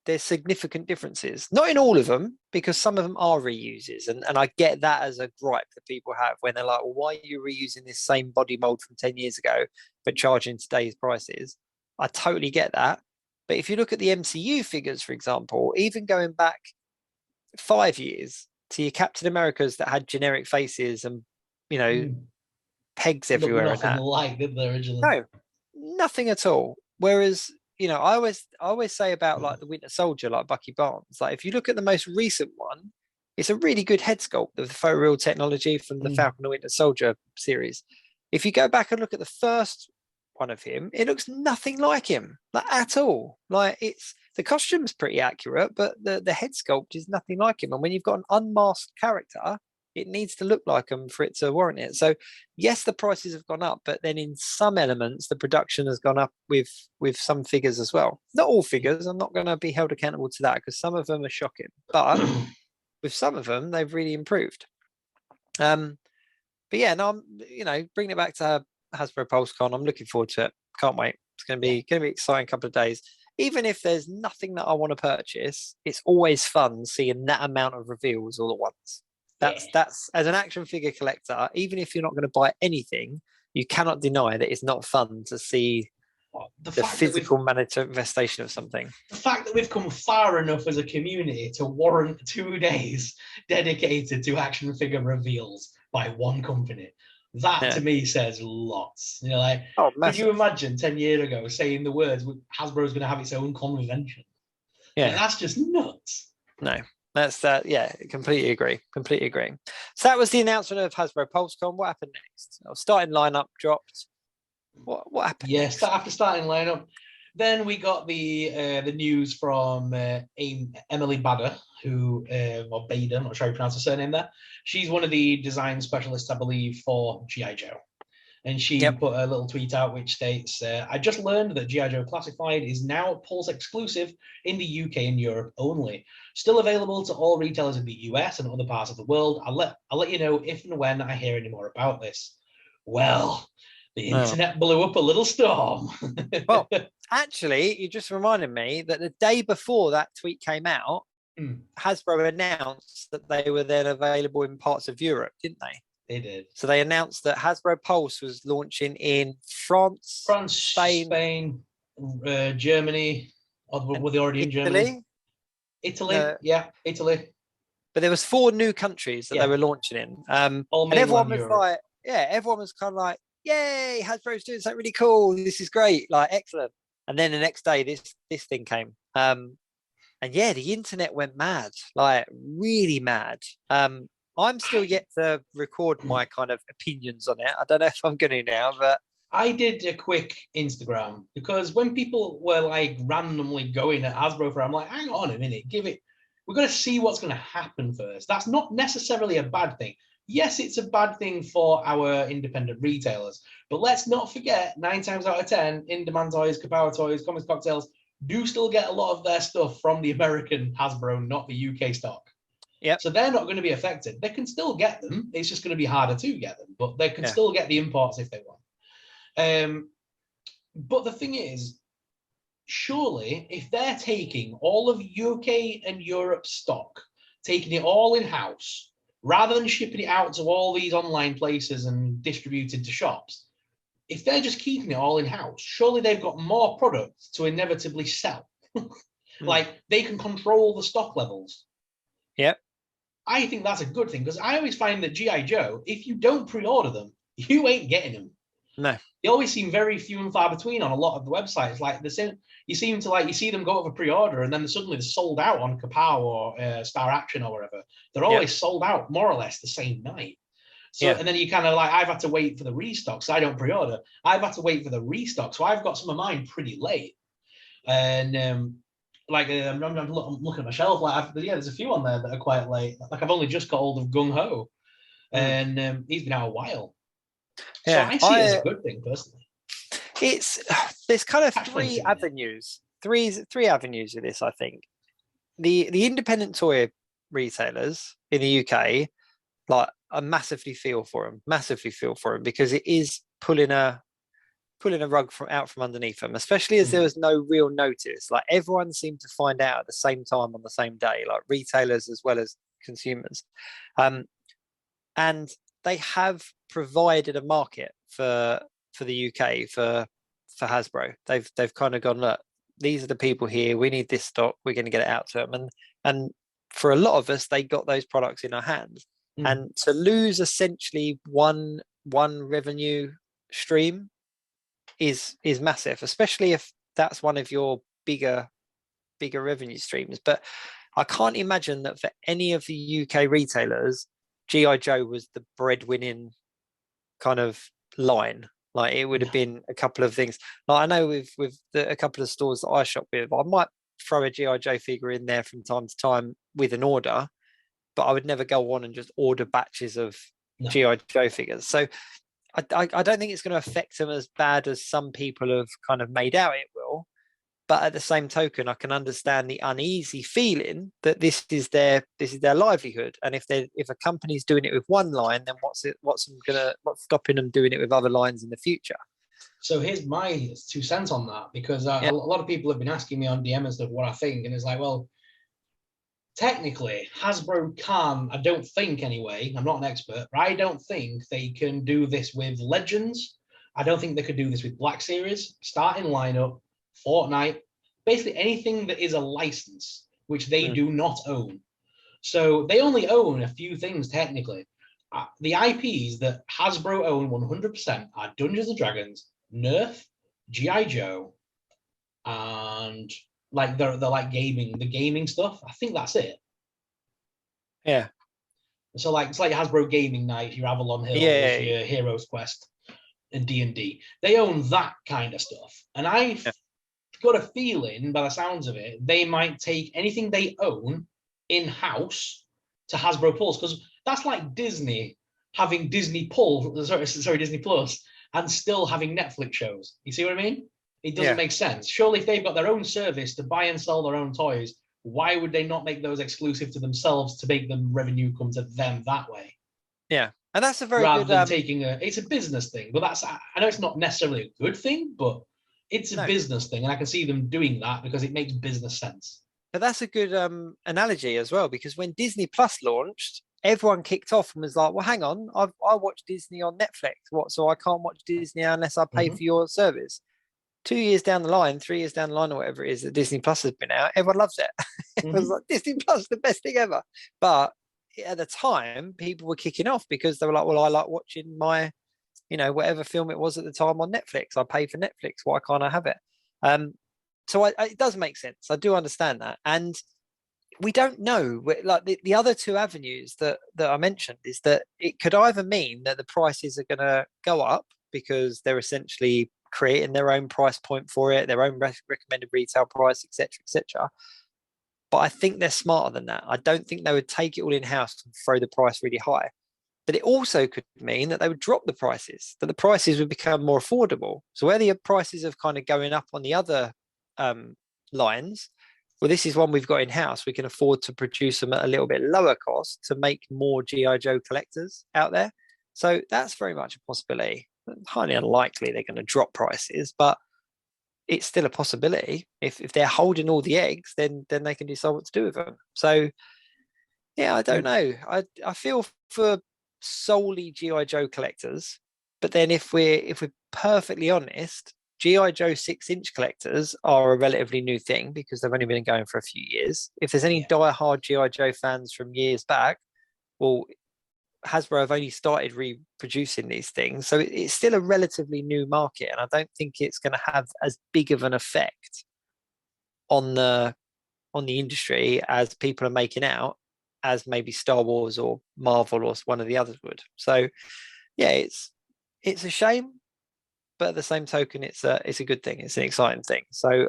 there's significant differences. Not in all of them, because some of them are reuses. And I get that as a gripe that people have when they're like, well, why are you reusing this same body mold from 10 years ago, but charging today's prices? I totally get that. But if you look at the MCU figures, for example, even going back 5 years to your Captain Americas that had generic faces and, pegs everywhere. Nothing like did they originally? No, nothing at all. Whereas, I always say about like the Winter Soldier, like Bucky Barnes, like if you look at the most recent one, it's a really good head sculpt of the photoreal technology from the Falcon and Winter Soldier series. If you go back and look at the first one of him, it looks nothing like him, like at all. Like, the costume's pretty accurate, but the head sculpt is nothing like him. And when you've got an unmasked character, it needs to look like him for it to warrant it. So yes, the prices have gone up, but then in some elements, the production has gone up with some figures as well. Not all figures. I'm not going to be held accountable to that because some of them are shocking, but with some of them, they've really improved. But yeah, no, bringing it back to Hasbro Pulsecon, I'm looking forward to it. Can't wait. It's going to be an exciting couple of days. Even if there's nothing that I want to purchase, it's always fun seeing that amount of reveals all at once. That's as an action figure collector, even if you're not going to buy anything, you cannot deny that it's not fun to see the physical manifestation of something. The fact that we've come far enough as a community to warrant 2 days dedicated to action figure reveals by one company. That to me says lots. Could you imagine 10 years ago saying the words, Hasbro's going to have its own convention? Yeah, that's just nuts. No, that's that. Yeah, completely agree. So that was the announcement of Hasbro Pulsecon. What happened next? Starting lineup dropped. What happened? Yes, after starting lineup, then we got the news from Emily Badder, who, or Bader, I'm not sure how you pronounce her surname there. She's one of the design specialists, I believe, for G.I Joe. And she put a little tweet out which states, I just learned that G.I Joe Classified is now Pulse exclusive in the UK and Europe only. Still available to all retailers in the US and other parts of the world. I'll let you know if and when I hear any more about this. Well, the internet blew up a little storm. Well, actually, you just reminded me that the day before that tweet came out, Hasbro announced that they were then available in parts of Europe, didn't they? They did. So they announced that Hasbro Pulse was launching in France, Spain, Germany. Or were they already in Germany? Italy, Italy. But there was 4 new countries that they were launching in. And everyone was like, everyone was kind of like, yay, Hasbro's doing something really cool. This is great, like excellent. And then the next day, this thing came. And yeah, the internet went mad, like really mad. I'm still yet to record my kind of opinions on it. I don't know if I'm going to now, but I did a quick Instagram because when people were like randomly going at Hasbro for, I'm like, hang on a minute, we're going to see what's going to happen first. That's not necessarily a bad thing. Yes, it's a bad thing for our independent retailers, but let's not forget 9 times out of 10, In-Demand Toys, Kapow Toys, Comics Cocktails do still get a lot of their stuff from the American Hasbro, not the UK stock. Yeah. So they're not going to be affected. They can still get them. It's just going to be harder to get them, but they can still get the imports if they want. But the thing is, surely if they're taking all of UK and Europe stock, taking it all in-house, rather than shipping it out to all these online places and distributed to shops, if they're just keeping it all in-house, surely they've got more product to inevitably sell. Like they can control the stock levels. Yep. I think that's a good thing because I always find that G.I. Joe, if you don't pre-order them, you ain't getting them. No. They always seem very few and far between on a lot of the websites. Like you see them go over pre-order and then suddenly they're sold out on Kapow or Star Action or wherever. They're always sold out more or less the same night. So and then you kind of like, I've had to wait for the restock, so I don't pre-order. I've had to wait for the restock, so I've got some of mine pretty late. And I'm looking at my shelf. Like, there's a few on there that are quite late. Like, I've only just got hold of Gung Ho, and he's been out a while. So I see it as a good thing, personally. There's kind of three avenues of this. I think the independent toy retailers in the UK, like, I massively feel for them because it is pulling a rug out from underneath them, especially as there was no real notice. Like, everyone seemed to find out at the same time on the same day, like retailers as well as consumers. And they have provided a market for the UK for Hasbro. They've kind of gone, look, these are the people here. We need this stock. We're going to get it out to them. And for a lot of us, they got those products in our hands. And to lose essentially one revenue stream is massive, especially if that's one of your bigger revenue streams. But I can't imagine that for any of the UK retailers, G.I. Joe was the breadwinning kind of line. Like, it would have been a couple of things. Like, I know with a couple of stores that I shop with, I might throw a G.I. Joe figure in there from time to time with an order, but I would never go on and just order batches of G.I. Joe figures. So I don't think it's going to affect them as bad as some people have kind of made out it will. But at the same token, I can understand the uneasy feeling that this is their livelihood. And if a company's doing it with one line, then what's stopping them doing it with other lines in the future? So here's my 2 cents on that, because a lot of people have been asking me on DM and stuff what I think, and it's like, well, technically, Hasbro can, I don't think anyway, I'm not an expert, but I don't think they can do this with Legends. I don't think they could do this with Black Series, Starting Lineup, Fortnite, basically anything that is a license, which they do not own. So they only own a few things technically. The IPs that Hasbro own 100% are Dungeons and Dragons, Nerf, G.I. Joe, and like they're like the gaming stuff. I think that's it. Yeah. So like it's like Hasbro Gaming Night, your Avalon Hill, your Heroes Quest, and D&D. They own that kind of stuff. And I've got a feeling, by the sounds of it, they might take anything they own in-house to Hasbro Pulse, because that's like Disney having Disney Plus and still having Netflix shows. You see what I mean? It doesn't make sense. Surely if they've got their own service to buy and sell their own toys, why would they not make those exclusive to themselves to make them revenue come to them that way? Yeah. And that's a very rather good than taking it's a business thing. But that's, I know it's not necessarily a good thing, but it's a business thing, and I can see them doing that because it makes business sense. But that's a good analogy as well, because when Disney Plus launched, everyone kicked off and was like, well, hang on, I watch Disney on Netflix. What? So I can't watch Disney unless I pay for your service. 2 years down the line, 3 years down the line, or whatever it is that Disney Plus has been out, everyone loves it. It was like, Disney Plus, the best thing ever. But at the time, people were kicking off because they were like, well, I like watching my, whatever film it was at the time on Netflix. I pay for Netflix. Why can't I have it? So it does make sense. I do understand that. And we don't know, like the other two avenues that I mentioned is that it could either mean that the prices are going to go up because they're essentially creating their own price point for it, their own recommended retail price, etc., etc. But I think they're smarter than that. I don't think they would take it all in-house and throw the price really high. But it also could mean that they would drop the prices, that the prices would become more affordable. So where the prices are kind of going up on the other lines, well, this is one we've got in-house. We can afford to produce them at a little bit lower cost to make more G.I Joe collectors out there. So that's very much a possibility. Highly unlikely they're going to drop prices, but it's still a possibility. If they're holding all the eggs, then they can decide what to do with them. So yeah, I don't know. I feel for solely G.I Joe collectors, but then if we're perfectly honest, G.I Joe 6-inch collectors are a relatively new thing because they've only been going for a few years. If there's any die-hard G.I Joe fans from years back, well, Hasbro have only started reproducing these things, so it's still a relatively new market, and I don't think it's going to have as big of an effect on the industry as people are making out as maybe Star Wars or Marvel or one of the others would. So yeah, it's a shame, but at the same token, it's a good thing. It's an exciting thing. So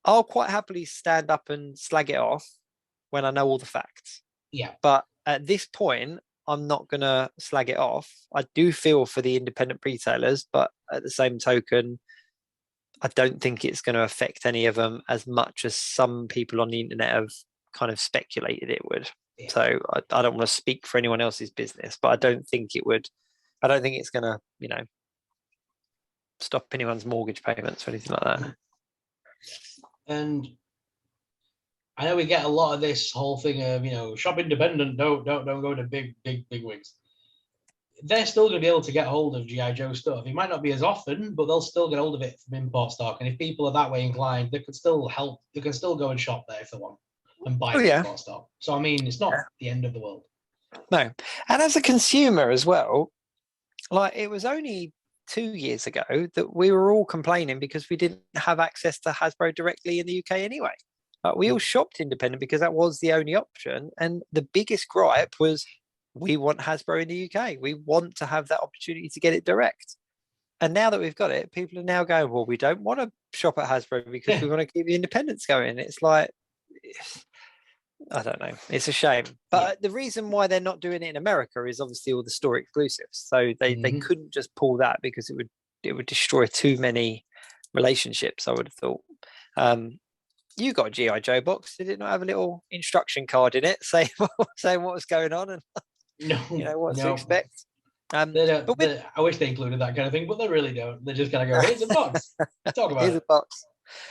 I'll quite happily stand up and slag it off when I know all the facts. Yeah. But at this point, I'm not going to slag it off. I do feel for the independent retailers, but at the same token, I don't think it's going to affect any of them as much as some people on the internet have kind of speculated it would. Yeah. So I don't want to speak for anyone else's business, but I don't think it would. I don't think it's going to, stop anyone's mortgage payments or anything like that. And I know we get a lot of this whole thing of, shop independent, don't go to big wigs. They're still going to be able to get hold of G.I. Joe stuff. It might not be as often, but they'll still get hold of it from import stock. And if people are that way inclined, they can still help. They can still go and shop there if they want and buy import stock. So, I mean, it's not the end of the world. No. And as a consumer as well, like it was only 2 years ago that we were all complaining because we didn't have access to Hasbro directly in the UK anyway. We all shopped independent because that was the only option. And the biggest gripe was, we want Hasbro in the UK. We want to have that opportunity to get it direct. And now that we've got it, people are now going, well, we don't want to shop at Hasbro because we want to keep the independence going. It's like, I don't know. It's a shame. But the reason why they're not doing it in America is obviously all the store exclusives. So they couldn't just pull that because it would destroy too many relationships, I would have thought. You got a G.I. Joe box. Did it not have a little instruction card in it saying what was going on and what to expect? I wish they included that kind of thing, but they really don't. They just kind of go, here's a box. Talk about here's a box.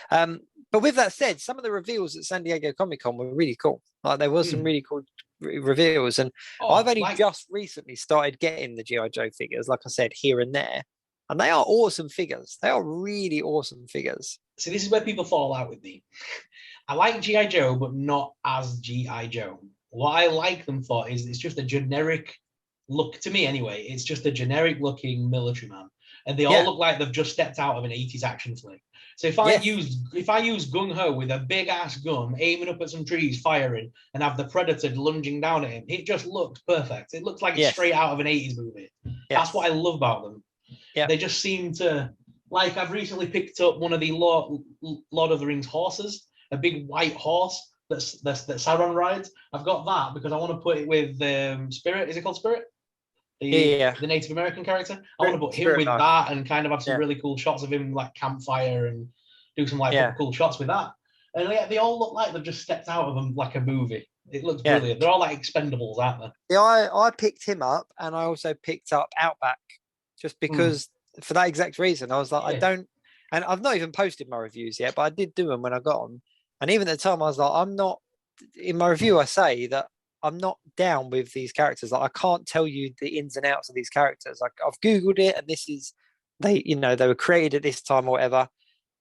But with that said, some of the reveals at San Diego Comic-Con were really cool. Like there was some really cool reveals, and I've only just recently started getting the G.I. Joe figures, like I said, here and there. And they are awesome figures. They are really awesome figures. See, this is where people fall out with me. I like G.I. Joe, but not as G.I. Joe. What I like them for is it's just a generic look, to me anyway. It's just a generic looking military man. And they all look like they've just stepped out of an 80s action flick. So if I use Gung Ho with a big ass gun, aiming up at some trees, firing, and have the Predator lunging down at him, it just looks perfect. It looks like it's straight out of an 80s movie. That's what I love about them. They just seem to, like, I've recently picked up one of the Lord of the Rings horses, a big white horse that Sauron rides. I've got that because I want to put it with Spirit. Is it called Spirit? The Native American character. I want to put him with that and kind of have some really cool shots of him like campfire and do some like cool shots with that. And they all look like they've just stepped out of them like a movie. It looks brilliant. They're all like Expendables, aren't they? Yeah, I picked him up, and I also picked up Outback just because for that exact reason. I was like, I don't, and I've not even posted my reviews yet, but I did do them when I got them. And even at the time, I was like, I'm not. In my review, I say that I'm not down with these characters. Like, I can't tell you the ins and outs of these characters. Like, I've Googled it, and this is they were created at this time or whatever.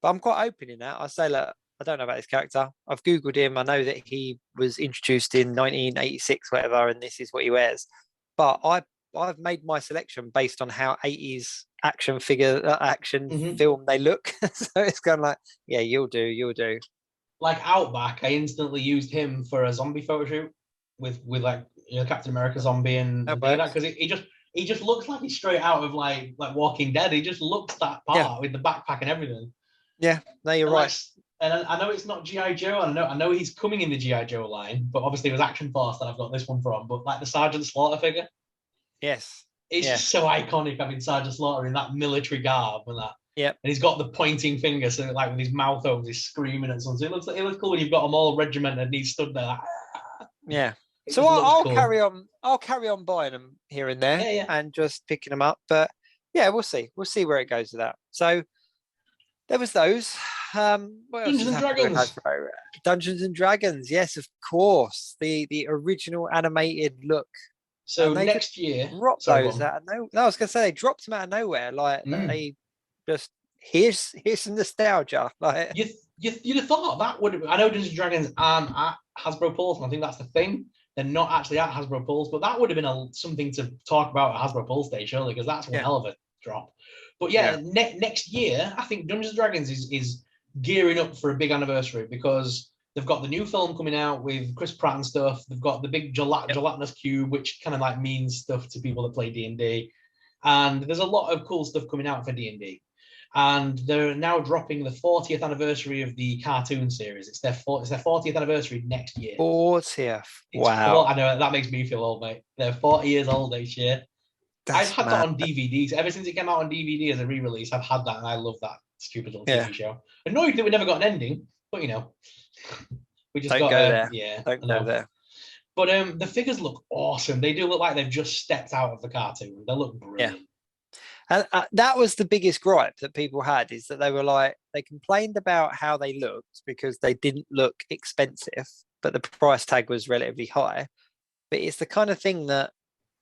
But I'm quite open in that. I say, look, I don't know about his character. I've Googled him. I know that he was introduced in 1986, whatever, and this is what he wears. But I've made my selection based on how 80s action film they look. So it's kind of like, yeah, you'll do. Like Outback, I instantly used him for a zombie photo shoot with like Captain America zombie and that because he just looks like he's straight out of like Walking Dead. He just looks that part with the backpack and everything. Yeah, no, you're right. And I know it's not G.I Joe. I know he's coming in the G.I Joe line, but obviously it was Action Force that I've got this one from. But like the Sergeant Slaughter figure, it's just so iconic having Sergeant Slaughter in that military garb and that. Yeah, and he's got the pointing finger, so like with his mouth open, he's screaming at something. So it looks cool when you've got them all regimented and he's stood there. Like, yeah. So I'll carry on. I'll carry on buying them here and there and just picking them up. But yeah, we'll see. We'll see where it goes with that. So there was those. Dungeons and Dragons. Dungeons and Dragons. Yes, of course. The original animated look. So next year, dropped those out of nowhere. No, I was going to say they dropped them out of nowhere. Like they just here's some nostalgia. Like you'd have thought that would. I know Dungeons and Dragons aren't at Hasbro Pulse, and I think that's the thing. They're not actually at Hasbro Pulse, but that would have been something to talk about at Hasbro Pulse Day, surely, because that's one hell of a drop. But next year, I think Dungeons and Dragons is gearing up for a big anniversary because they've got the new film coming out with Chris Pratt and stuff. They've got the big gelatinous cube, which kind of like means stuff to people that play D&D. And there's a lot of cool stuff coming out for D&D. And they're now dropping the 40th anniversary of the cartoon series. It's their 40th anniversary next year. 40th. Wow. I know, that makes me feel old, mate. They're 40 years old this year. I've had that on DVDs. Ever since it came out on DVD as a re-release, I've had that, and I love that stupid little TV show. Annoyed that we never got an ending, but we just don't got go there. Yeah, don't go there. But the figures look awesome. They do look like they've just stepped out of the cartoon. They look brilliant. Yeah. And that was the biggest gripe that people had, is that they were like, they complained about how they looked because they didn't look expensive, but the price tag was relatively high. But it's the kind of thing that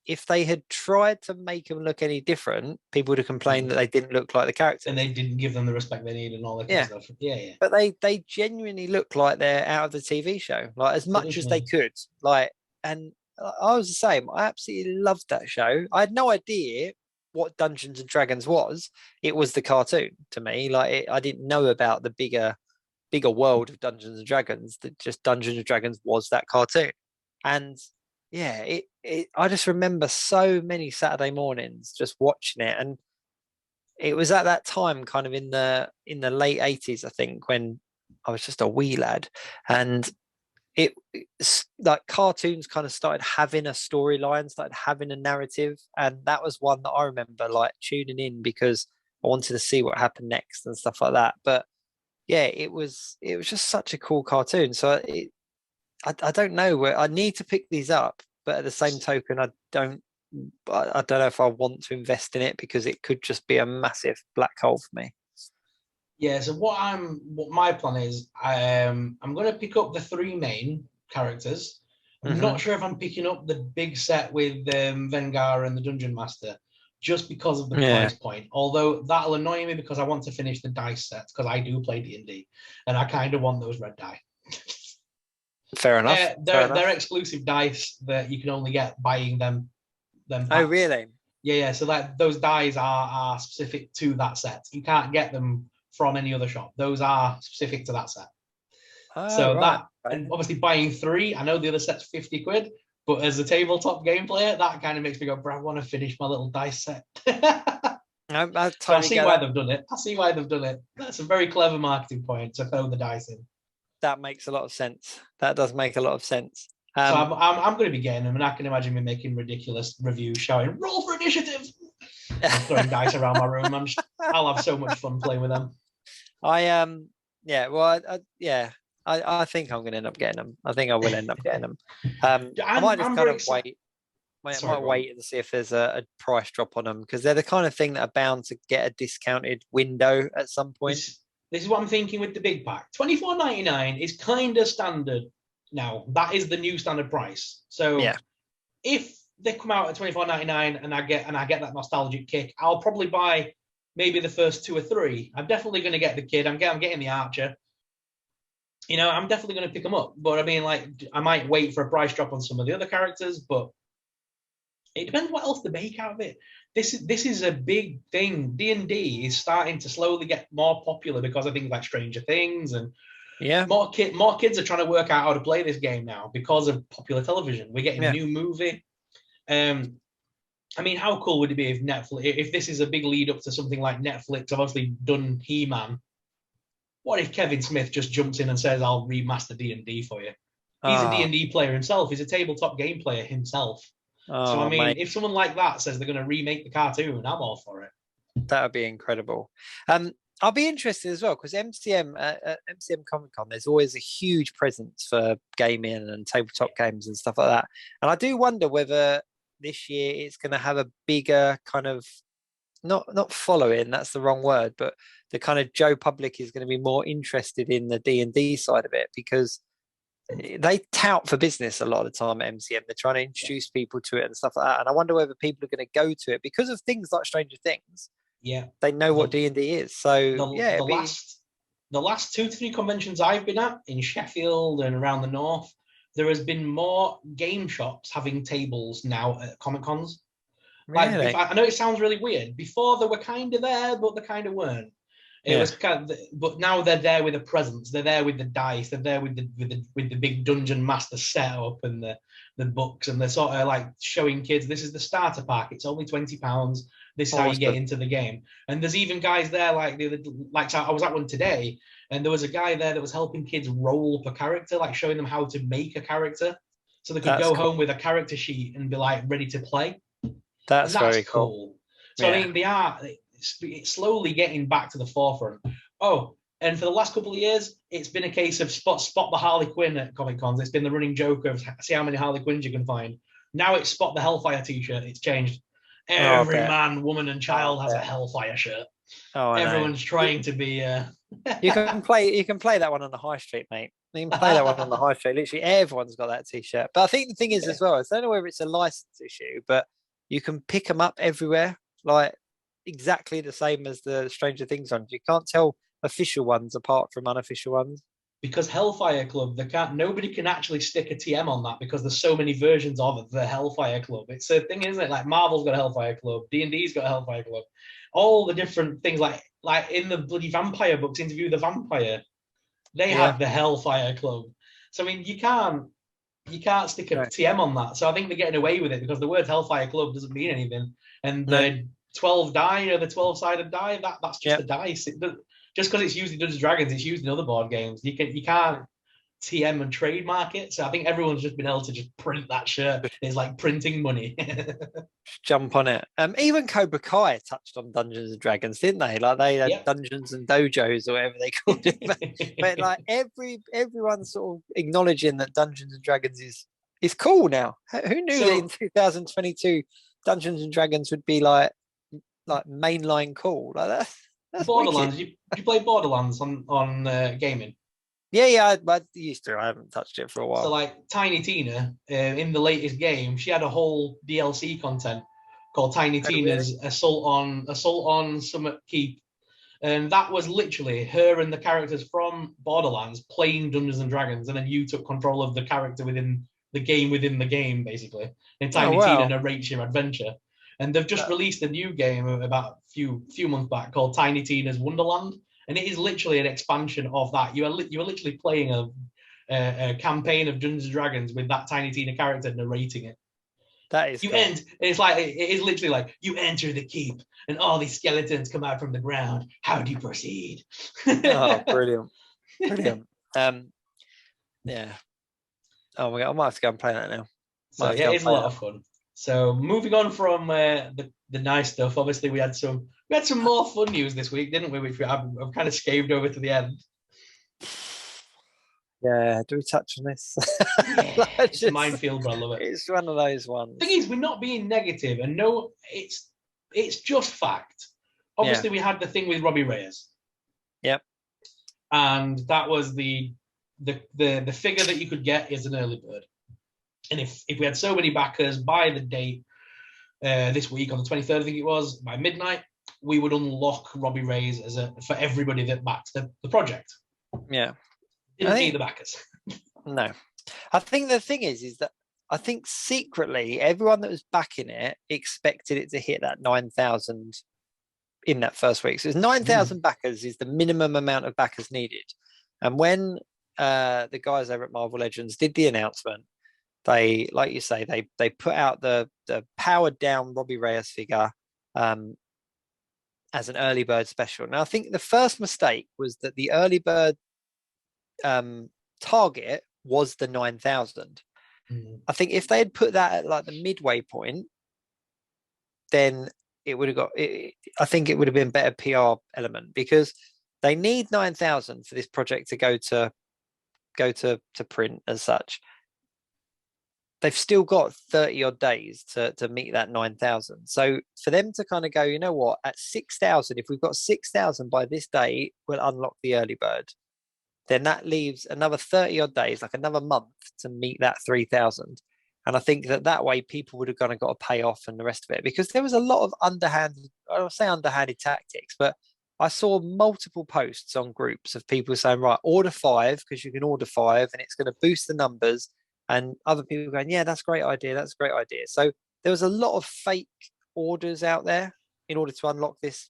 if they had tried to make them look any different, people would have complained that they didn't look like the characters. And they didn't give them the respect they needed and all that kind of stuff. Yeah. But they genuinely look like they're out of the TV show, like as much as they could. Like, and I was the same. I absolutely loved that show. I had no idea what Dungeons and Dragons was. It was the cartoon to me. Like, I didn't know about the bigger world of Dungeons and Dragons. That just Dungeons and Dragons was that cartoon. And yeah, I just remember so many Saturday mornings just watching it, and it was at that time, kind of in the late 80s, I think, when I was just a wee lad, and it's like cartoons kind of started having a storyline, started having a narrative, and that was one that I remember like tuning in because I wanted to see what happened next and stuff like that. But yeah, it was just such a cool cartoon. So I don't know where I need to pick these up, but at the same token, I don't know if I want to invest in it because it could just be a massive black hole for me. Yeah, so what my plan is, I'm going to pick up the three main characters. I'm not sure if I'm picking up the big set with Vengar and the Dungeon Master, just because of the price point. Although that'll annoy me because I want to finish the dice sets, because I do play D&D, and I kind of want those red die. Fair enough. They're exclusive dice that you can only get buying them. Oh, really? Yeah. So like those dies are specific to that set. You can't get them from any other shop. Those are specific to that set. And obviously buying three, I know the other set's 50 quid, but as a tabletop game player, that kind of makes me go, bro, I want to finish my little dice set. I see why they've done it. That's a very clever marketing point to throw the dice in. That makes a lot of sense. That does make a lot of sense. So I'm going to be getting them, and I can imagine me making ridiculous reviews shouting "Roll for initiative" and throwing dice around my room. I'll have so much fun playing with them. I think I'm going to end up getting them. I think I will end up getting them. I might just kind of wait. I might wait and see if there's a price drop on them, because they're the kind of thing that are bound to get a discounted window at some point. This is what I'm thinking with the big pack. $24.99 is kind of standard now. That is the new standard price. So yeah, if they come out at $24.99 and I get that nostalgic kick, I'll probably buy maybe the first 2 or 3. I'm definitely going to get the kid. I'm getting the Archer. You know, I'm definitely going to pick them up. But I mean, like, I might wait for a price drop on some of the other characters, but it depends what else to make out of it. This is a big thing. D&D is starting to slowly get more popular because of things like Stranger Things, and more kids are trying to work out how to play this game now because of popular television. We're getting a new movie. I mean, how cool would it be if this is a big lead up to something like Netflix obviously done He-Man? What if Kevin Smith just jumps in and says, "I'll remaster D&D for you"? He's a D&D player himself. He's a tabletop game player himself. So I mean, if someone like that says they're going to remake the cartoon, I'm all for it. That would be incredible. I'll be interested as well, because MCM Comic Con, there's always a huge presence for gaming and tabletop games and stuff like that. And I do wonder whether this year it's going to have a bigger kind of not following, that's the wrong word, but the kind of Joe public is going to be more interested in the D&D side of it, because they tout for business a lot of the time at MCM. They're trying to introduce people to it and stuff like that. And I wonder whether people are going to go to it because of things like Stranger Things. Yeah, they know what D&D is. So the last 2 to 3 conventions I've been at in Sheffield and around the north, there has been more game shops having tables now at Comic Cons. Really? Like, I know it sounds really weird. Before they were kind of there, but they kind of weren't. It was kind of, but now they're there with a presence. They're there with the dice. They're there with the big dungeon master setup and the books, and they're sort of like showing kids, this is the starter pack. It's only £20. This is how you get into the game. And there's even guys there like I was at one today, and there was a guy there that was helping kids roll up a character, like showing them how to make a character, so they could go home with a character sheet and be like ready to play. That's very cool. So I mean, it's slowly getting back to the forefront. Oh, and for the last couple of years, it's been a case of spot the Harley Quinn at Comic Cons. It's been the running joke of see how many Harley Quinns you can find. Now it's spot the Hellfire t-shirt. It's changed. Every man, woman, and child has a Hellfire shirt. Everyone's trying to be. You can play that one on the high street, mate. You can play that one on the high street. Literally, everyone's got that t-shirt. But I think the thing is as well, I don't know whether it's a license issue, but you can pick them up everywhere, like exactly the same as the Stranger Things ones. You can't tell official ones apart from unofficial ones. Because Hellfire Club, nobody can actually stick a TM on that because there's so many versions of the Hellfire Club. It's a thing, isn't it? Like Marvel's got a Hellfire Club, D&D's got a Hellfire Club. All the different things, like in the bloody vampire books, Interview the Vampire, they have the Hellfire Club. So I mean, you can't stick a TM on that. So I think they're getting away with it because the word Hellfire Club doesn't mean anything. And the 12 die, the 12-sided die, that's just a dice. Just because it's used in Dungeons & Dragons, it's used in other board games. You can't TM and trademark it. So I think everyone's just been able to just print that shirt. It's like printing money. Jump on it. Even Cobra Kai touched on Dungeons & Dragons, didn't they? Like they had Dungeons and Dojos or whatever they called it. But like everyone's sort of acknowledging that Dungeons & Dragons is cool now. Who knew that in 2022 Dungeons & Dragons would be like mainline cool like that? Borderlands. You play Borderlands on gaming? Yeah, I used to. I haven't touched it for a while. So like Tiny Tina in the latest game, she had a whole DLC content called Tiny Tina's Assault on Summit Keep, and that was literally her and the characters from Borderlands playing Dungeons and Dragons, and then you took control of the character within the game, basically. And Tiny Tina narrates your adventure. And they've just released a new game about a few months back called Tiny Tina's Wonderland, and it is literally an expansion of that. You are literally playing a campaign of Dungeons and Dragons with that Tiny Tina character narrating it. That is. It's like it is literally like you enter the keep, and all these skeletons come out from the ground. How do you proceed? Oh, brilliant! Yeah. Oh my God, I might have to go and play that now. So yeah, it's a lot of fun. So moving on from the nice stuff, obviously we had some more fun news this week, didn't we? Which I've kind of scaved over to the end. Yeah, do we touch on this? Yeah, it's a minefield, but I love it. It's one of those ones. Thing is, we're not being negative, and no, it's just fact. Obviously, we had the thing with Robbie Reyes. Yep. And that was the figure that you could get is an early bird. And if we had so many backers by the date this week on the 23rd, I think it was, by midnight, we would unlock Robbie Reyes for everybody that backs the project. Yeah. Didn't need the backers. No. I think the thing is that I think secretly everyone that was backing it expected it to hit that 9,000 in that first week. So it's 9,000 backers is the minimum amount of backers needed. And when the guys over at Marvel Legends did the announcement, they, like you say, they put out the powered down Robbie Reyes figure as an early bird special. Now I think the first mistake was that the early bird target was the 9,000. I think if they had put that at like the midway point, then it would have got. I think it would have been better PR element, because they need 9,000 for this project to go to print as such. They've still got 30 odd days to meet that 9,000. So for them to kind of go, you know what, at 6,000, if we've got 6,000 by this day, we'll unlock the early bird. Then that leaves another 30 odd days, like another month, to meet that 3,000. And I think that way people would have kind of got to pay off and the rest of it, because there was a lot of underhanded, I don't say underhanded tactics, but I saw multiple posts on groups of people saying, right, order 5 because you can order 5 and it's going to boost the numbers. And other people going, yeah, that's a great idea. That's a great idea. So there was a lot of fake orders out there in order to unlock this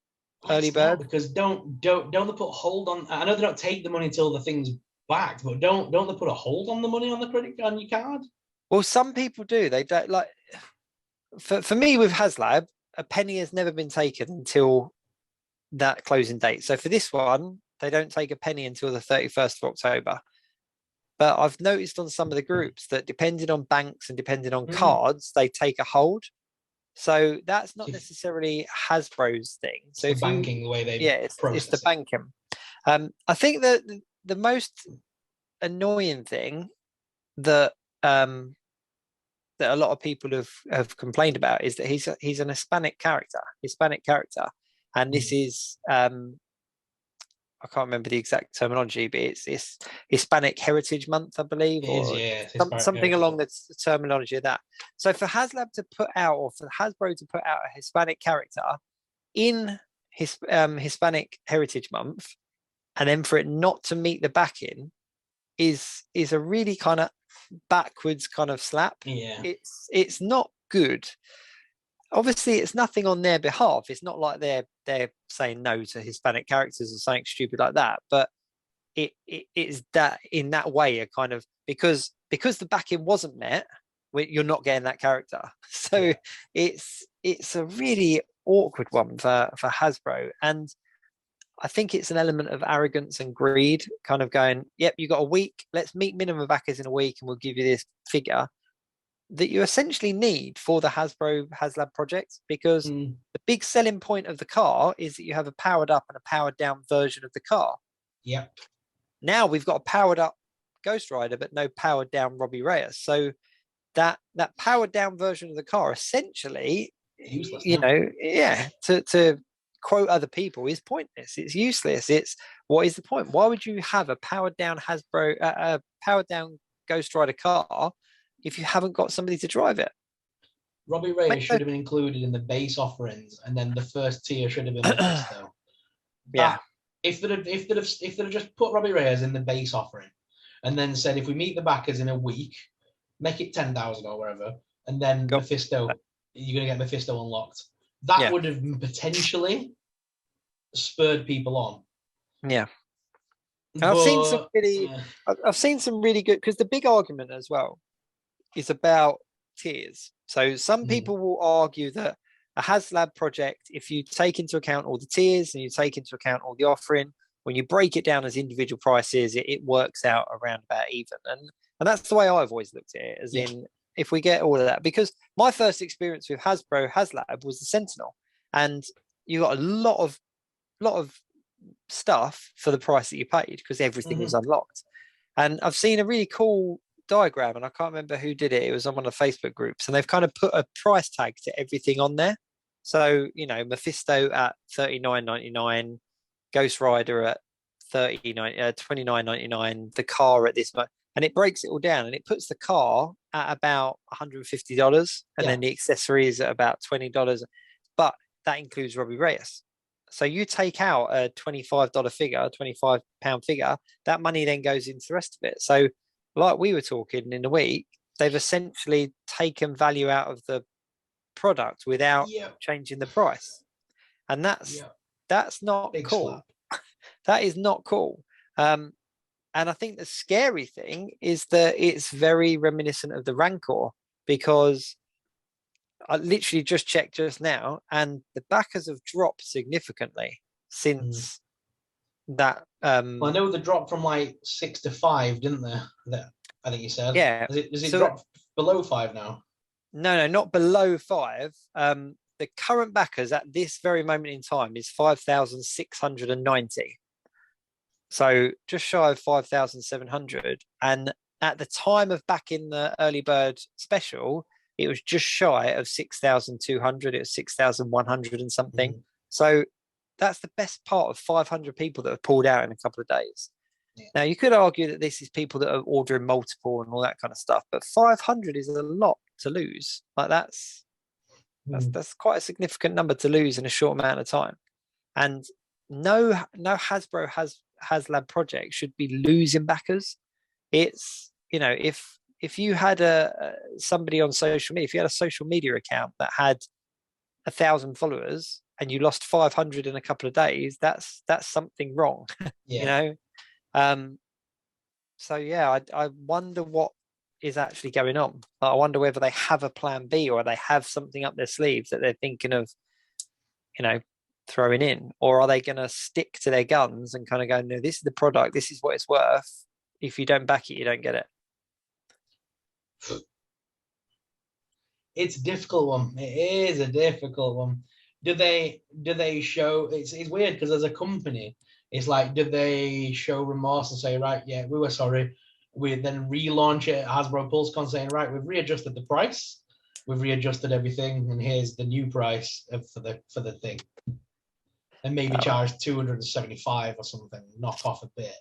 early bird. Because don't they put a hold on? I know they don't take the money until the thing's backed, but don't they put a hold on the money on the credit on your card? Well, some people do. They don't like. For me with Haslab, a penny has never been taken until that closing date. So for this one, they don't take a penny until the 31st of October. But I've noticed on some of the groups that depending on banks and depending on cards, they take a hold. So that's not necessarily Hasbro's thing. So it's the banking, the way they it's the banking. I think that the most annoying thing that that a lot of people have complained about is that he's an Hispanic character, and this is I can't remember the exact terminology, but it's Hispanic Heritage Month, I believe, something along the terminology of that. So for Haslab to put out, or for Hasbro to put out a Hispanic character in his Hispanic Heritage Month, and then for it not to meet the backing is a really kind of backwards kind of slap. Yeah, it's not good. Obviously, it's nothing on their behalf. It's not like they're saying no to Hispanic characters or something stupid like that. But it's that in that way a kind of because the backing wasn't met, you're not getting that character. So it's a really awkward one for Hasbro, and I think it's an element of arrogance and greed, kind of going, yep, you got a week. Let's meet minimum backers in a week, and we'll give you this figure that you essentially need for the Haslab project, because the big selling point of the car is that you have a powered up and a powered down version of the car. Yep. Now we've got a powered up Ghost Rider, but no powered down Robbie Reyes. So that powered down version of the car essentially, useless, to quote other people, is pointless. It's useless. It's what is the point? Why would you have a powered down powered down Ghost Rider car if you haven't got somebody to drive it? Robbie Reyes should have been included in the base offerings, and then the first tier should have been Mephisto. Yeah. If they'd have just put Robbie Reyes in the base offering, and then said, if we meet the backers in a week, make it 10,000 or whatever, and then Mephisto, you're gonna get Mephisto unlocked. That would have potentially spurred people on. Yeah. I've seen some really good, because the big argument as well is about tiers. So some people will argue that a Haslab project, if you take into account all the tiers and you take into account all the offering, when you break it down as individual prices, it works out around about even. And that's the way I've always looked at it, as in, if we get all of that, because my first experience with Hasbro Haslab was the Sentinel, and you got a lot of stuff for the price that you paid because everything was unlocked. And I've seen a really cool diagram, and I can't remember who did it. It was on one of the Facebook groups, and they've kind of put a price tag to everything on there. So, you know, Mephisto at $39.99, Ghost Rider at $29.99, the car at this much, and it breaks it all down, and it puts the car at about $150, and then the accessories at about $20. But that includes Robbie Reyes. So you take out a $25 figure, a £25 figure, that money then goes into the rest of it. So like we were talking in the week, they've essentially taken value out of the product without changing the price. And that's not Big cool. Slap. That is not cool. And I think the scary thing is that it's very reminiscent of the Rancor, because I literally just checked just now, and the backers have dropped significantly since that. Well, I know they dropped from like 6 to 5, didn't they? I think you said. Yeah. Does it drop below 5 now? No, not below 5. The current backers at this very moment in time is 5,690. So just shy of 5,700. And at the time of backing the early bird special, it was just shy of 6,200. It was 6,100 and something. So that's the best part of 500 people that have pulled out in a couple of days. Now, you could argue that this is people that are ordering multiple and all that kind of stuff, but 500 is a lot to lose. Like that's quite a significant number to lose in a short amount of time. And no Hasbro Haslab project should be losing backers. It's, you know, if you had somebody on social media, if you had a social media account that had 1,000 followers and you lost 500 in a couple of days, that's something wrong. You know. So yeah, I wonder what is actually going on. I wonder whether they have a plan B, or they have something up their sleeves that they're thinking of, you know, throwing in, or are they going to stick to their guns and kind of go, no, this is the product, this is what it's worth. If you don't back it, you don't get it. It's a difficult one. It is a difficult one. Do they show? It's weird because as a company, it's like, did they show remorse and say, right, yeah, we were sorry. We then relaunch it at Hasbro Pulsecon saying, right, we've readjusted the price, we've readjusted everything, and here's the new price for the thing. And maybe charge 275 or something, knock off a bit.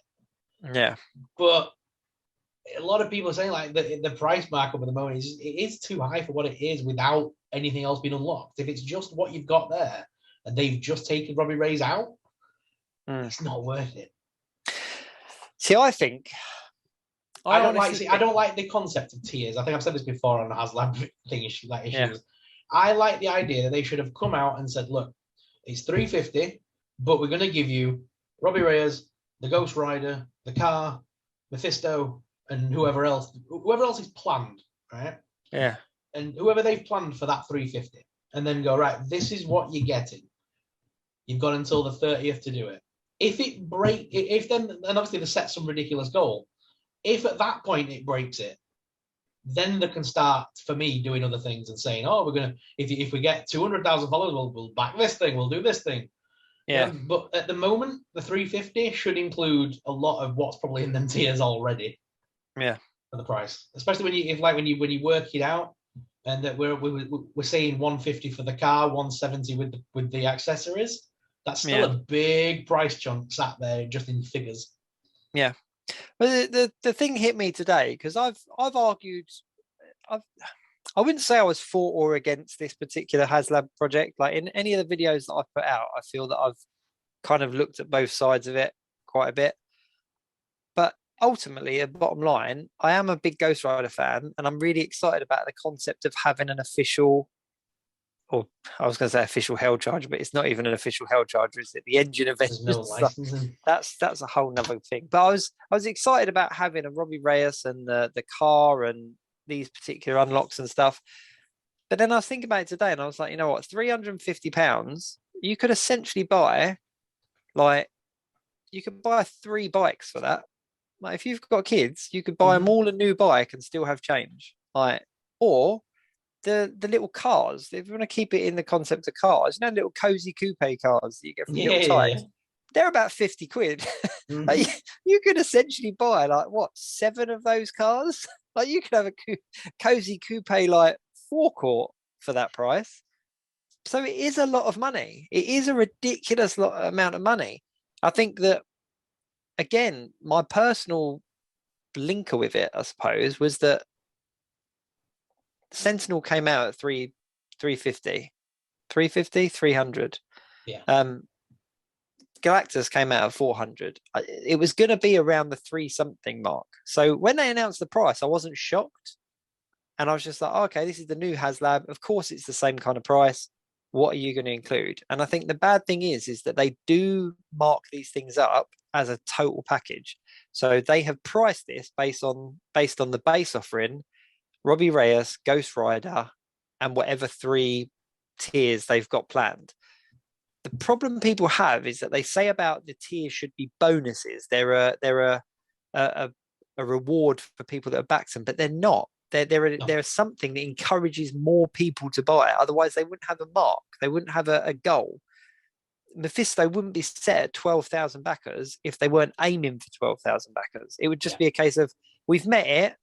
Yeah. But a lot of people are saying like the price markup at the moment it is too high for what it is without anything else being unlocked. If it's just what you've got there and they've just taken Robbie Reyes out, it's not worth it. See, I think I don't like the concept of tiers. I think I've said this before on the Haslab thing issues. I like the idea that they should have come out and said, look, it's $350, but we're going to give you Robbie Reyes, the Ghost Rider, the car, Mephisto, and whoever else is planned, right? Yeah. And whoever they've planned for that $350, and then go, right, this is what you're getting. You've got until the 30th to do it. If then obviously they set some ridiculous goal. If at that point it breaks it, then they can start, for me, doing other things and saying, oh, we're gonna, if we get 200,000 followers, we'll back this thing, we'll do this thing. Yeah. But at the moment, the 350 should include a lot of what's probably in them tiers already. Yeah. For the price, especially when you work it out, and that we're saying 150 for the car, 170 with the accessories. That's still a big price chunk sat there just in figures. Yeah. But the thing hit me today because I've argued, I wouldn't say I was for or against this particular Haslab project. Like in any of the videos that I've put out, I feel that I've kind of looked at both sides of it quite a bit. But ultimately, at bottom line, I am a big Ghost Rider fan, and I'm really excited about the concept of having an official, or I was going to say official Hell Charger, but it's not even an official Hell Charger, is it? The engine event. There's no licensing. That's a whole nother thing. But I was excited about having a Robbie Reyes and the car and these particular unlocks and stuff. But then I was thinking about it today, and I was like, you know what, £350, you could essentially buy, like, you could buy 3 bikes for that. Like if you've got kids, you could buy them all a new bike and still have change. Like, or the little cars. If you want to keep it in the concept of cars, you know, little cozy coupe cars that you get from little types. They're about 50 quid. Like, you could essentially buy like what, 7 of those cars. Like you could have a cozy coupe like forecourt for that price. So it is a lot of money. It is a ridiculous amount of money. I think that, again, my personal blinker with it, I suppose, was that Sentinel came out at 350, 300. Yeah. Galactus came out at 400. It was going to be around the 3-something mark. So when they announced the price, I wasn't shocked. And I was just like, oh, okay, this is the new Haslab. Of course, it's the same kind of price. What are you going to include? And I think the bad thing is that they do mark these things up as a total package. So they have priced this based on the base offering, Robbie Reyes, Ghost Rider, and whatever 3 tiers they've got planned. The problem people have is that they say about the tiers should be bonuses. They're a reward for people that have backed them, but they're not. They're something that encourages more people to buy it. Otherwise, they wouldn't have a mark. They wouldn't have a goal. Mephisto wouldn't be set at 12,000 backers if they weren't aiming for 12,000 backers. It would just be a case of, we've met it,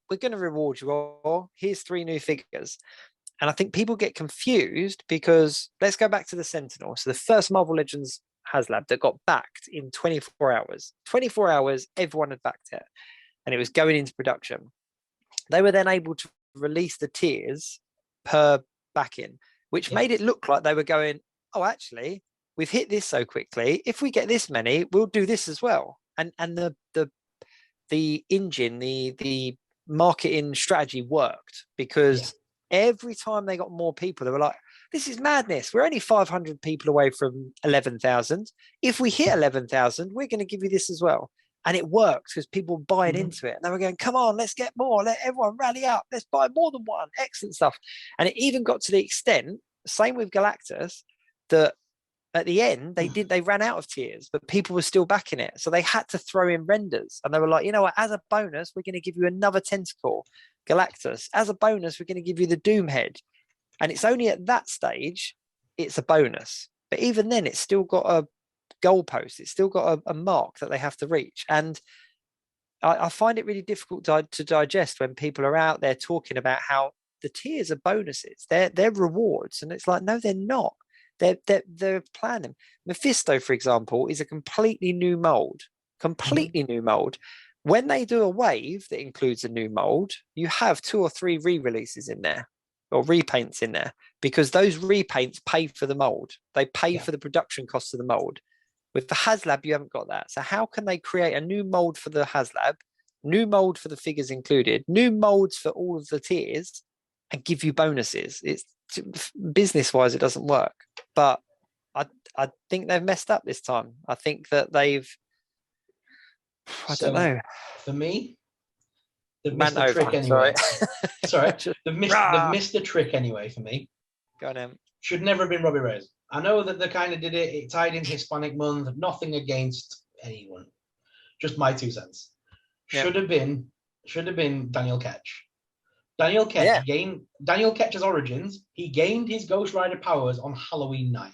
we're going to reward you all. Here's 3 new figures. And I think people get confused because, let's go back to the Sentinel. So the first Marvel Legends Haslab that got backed in 24 hours. 24 hours, everyone had backed it. And it was going into production. They were then able to release the tiers per backing, which made it look like they were going, oh, actually, we've hit this so quickly. If we get this many, we'll do this as well. And the engine, the marketing strategy worked because every time they got more people, they were like, this is madness. We're only 500 people away from 11,000. If we hit 11,000, we're going to give you this as well. And it worked because people were buying into it. And they were going, come on, let's get more. Let everyone rally up. Let's buy more than one. Excellent stuff. And it even got to the extent, same with Galactus, that at the end, they ran out of tiers, but people were still backing it. So they had to throw in renders. And they were like, you know what, as a bonus, we're going to give you another tentacle, Galactus. As a bonus, we're going to give you the Doom head. And it's only at that stage, it's a bonus. But even then, it's still got a goalpost. It's still got a mark that they have to reach. And I find it really difficult to digest when people are out there talking about how the tiers are bonuses. They're rewards. And it's like, no, they're not. They're planning. Mephisto, for example, is a completely new mold. New mold. When they do a wave that includes a new mold, you have 2 or 3 re-releases in there or repaints in there because those repaints pay for the mold. They pay for the production costs of the mold. With the Haslab, you haven't got that. So how can they create a new mold for the Haslab, new mold for the figures included, new molds for all of the tiers, and give you bonuses? It's business-wise, it doesn't work. But I think they've messed up this time. I think that I don't know. For me, they've missed the trick anyway. Sorry. They've missed the trick anyway for me. Go on, Em. Should never have been Robbie Reyes. I know that they kind of did it. It tied in Hispanic month. Nothing against anyone. Just my 2 cents. Should have been Daniel Ketch. Daniel Ketch's origins. He gained his Ghost Rider powers on Halloween night.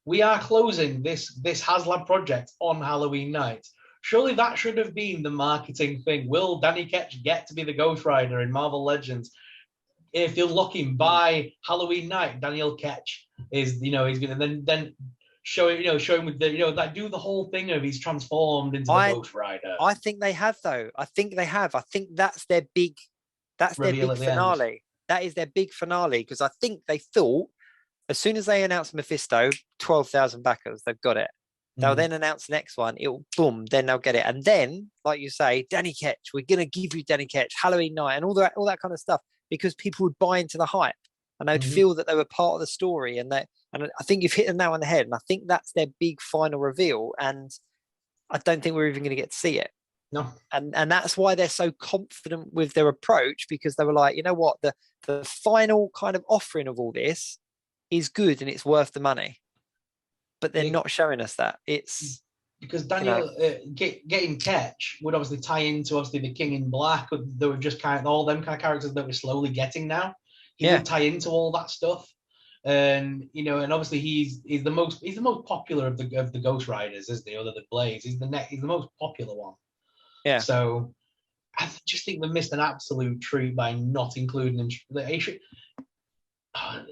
We are closing this Haslab project on Halloween night. Surely that should have been the marketing thing. Will Danny Ketch get to be the Ghost Rider in Marvel Legends? If you lock him by Halloween night, Daniel Ketch is, he's going to then show him with the, like do the whole thing of he's transformed into the Ghost Rider. I think they have though. I think that's their big finale. That is their big finale because I think they thought as soon as they announced Mephisto, 12,000 backers, they've got it. They'll then announce the next one. It'll boom, then they'll get it. And then, like you say, Danny Ketch, we're going to give you Danny Ketch, Halloween night, and all that kind of stuff. Because people would buy into the hype and they'd feel that they were part of the story. And I think you've hit them now on the head. And I think that's their big final reveal. And I don't think we're even going to get to see it. No. And that's why they're so confident with their approach, because they were like, you know what, the final kind of offering of all this is good and it's worth the money. But they're not showing us that. It's because Daniel getting Ketch would obviously tie into obviously the King in Black. They were just kind of all them kind of characters that we're slowly getting now. He would tie into all that stuff, and and obviously he's the most popular of the Ghost Riders, isn't he? Other than Blaze, he's the most popular one. Yeah. So I just think they missed an absolute treat by not including him. He should,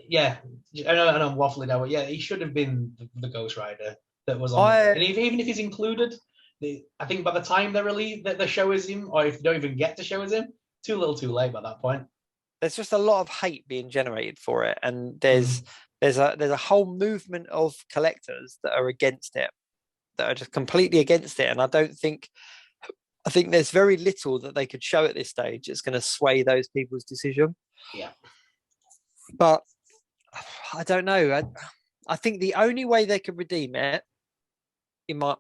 yeah, I know I'm waffling now, but yeah, he should have been the Ghost Rider that was on. And even if he's included, I think by the time they release that the show is him, or if they don't even get to show as him, too little, too late by that point. There's just a lot of hate being generated for it, and there's a whole movement of collectors that are against it, that are just completely against it. And I think there's very little that they could show at this stage that's going to sway those people's decision. Yeah. But I don't know. I think the only way they could redeem it, in my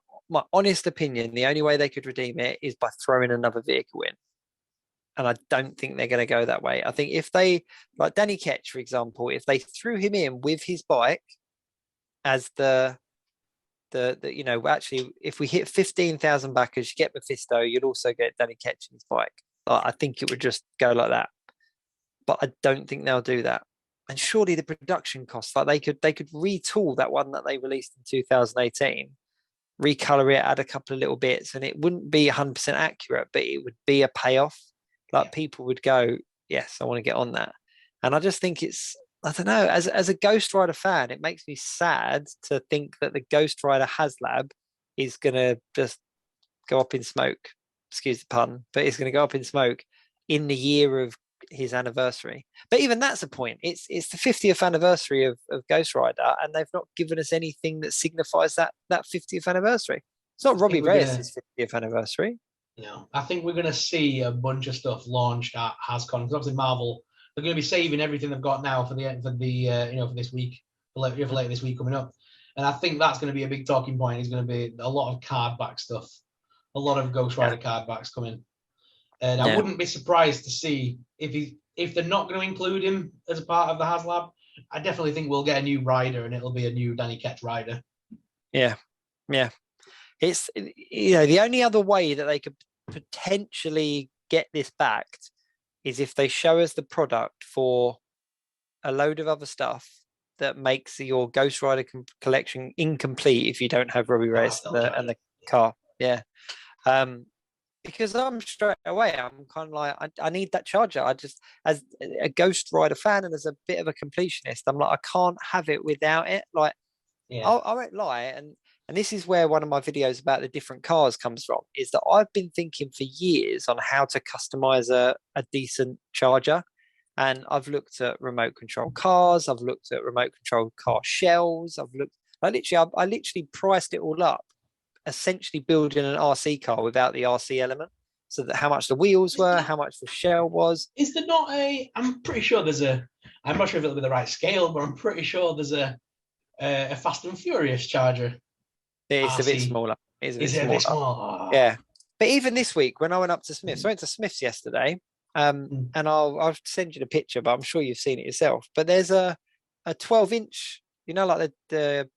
honest opinion, the only way they could redeem it is by throwing another vehicle in. And I don't think they're going to go that way. I think if they, like Danny Ketch, for example, if they threw him in with his bike as actually, if we hit 15,000 backers, you get Mephisto, you'd also get Danny Ketch and his bike. I think it would just go like that. But I don't think they'll do that. And surely the production costs, like they could retool that one that they released in 2018, recolor it, add a couple of little bits, and it wouldn't be 100% accurate, but it would be a payoff. Like people would go, yes, I want to get on that. And I just think I don't know, as a Ghost Rider fan, it makes me sad to think that the Ghost Rider Haslab is going to just go up in smoke, excuse the pun, but it's going to go up in smoke in the year of his anniversary. But even that's a point. It's the 50th anniversary of Ghost Rider, and they've not given us anything that signifies that 50th anniversary. It's not Robbie Reyes' 50th anniversary. No, I think we're going to see a bunch of stuff launched at HasCon, because obviously Marvel, they're going to be saving everything they've got now for this week, for later this week coming up. And I think that's going to be a big talking point. It's going to be a lot of card back stuff, a lot of Ghost Rider card backs coming. And I wouldn't be surprised to see if they're not going to include him as a part of the Haslab. I definitely think we'll get a new rider, and it'll be a new Danny Ketch rider. Yeah. It's the only other way that they could potentially get this backed is if they show us the product for a load of other stuff that makes your Ghost Rider collection incomplete if you don't have Robbie Reyes and the car. Yeah. Because I'm straight away, I'm kind of like, I need that charger. I just, as a Ghost Rider fan and as a bit of a completionist, I'm like, I can't have it without it. Like, I won't lie. And this is where one of my videos about the different cars comes from, is that I've been thinking for years on how to customize a decent charger. And I've looked at remote control cars. I've looked at remote control car shells. I literally priced it all up, essentially building an RC car without the RC element. So that how much the wheels were, how much the shell was. Is there not I'm pretty sure I'm not sure if it'll be the right scale, but I'm pretty sure there's a Fast and Furious charger. It's RC. A bit smaller. Is it a bit small? Oh. Yeah. But even this week, when I went up to Smith's, I went to Smith's yesterday, and I'll send you the picture, but I'm sure you've seen it yourself. But there's a 12-inch, like the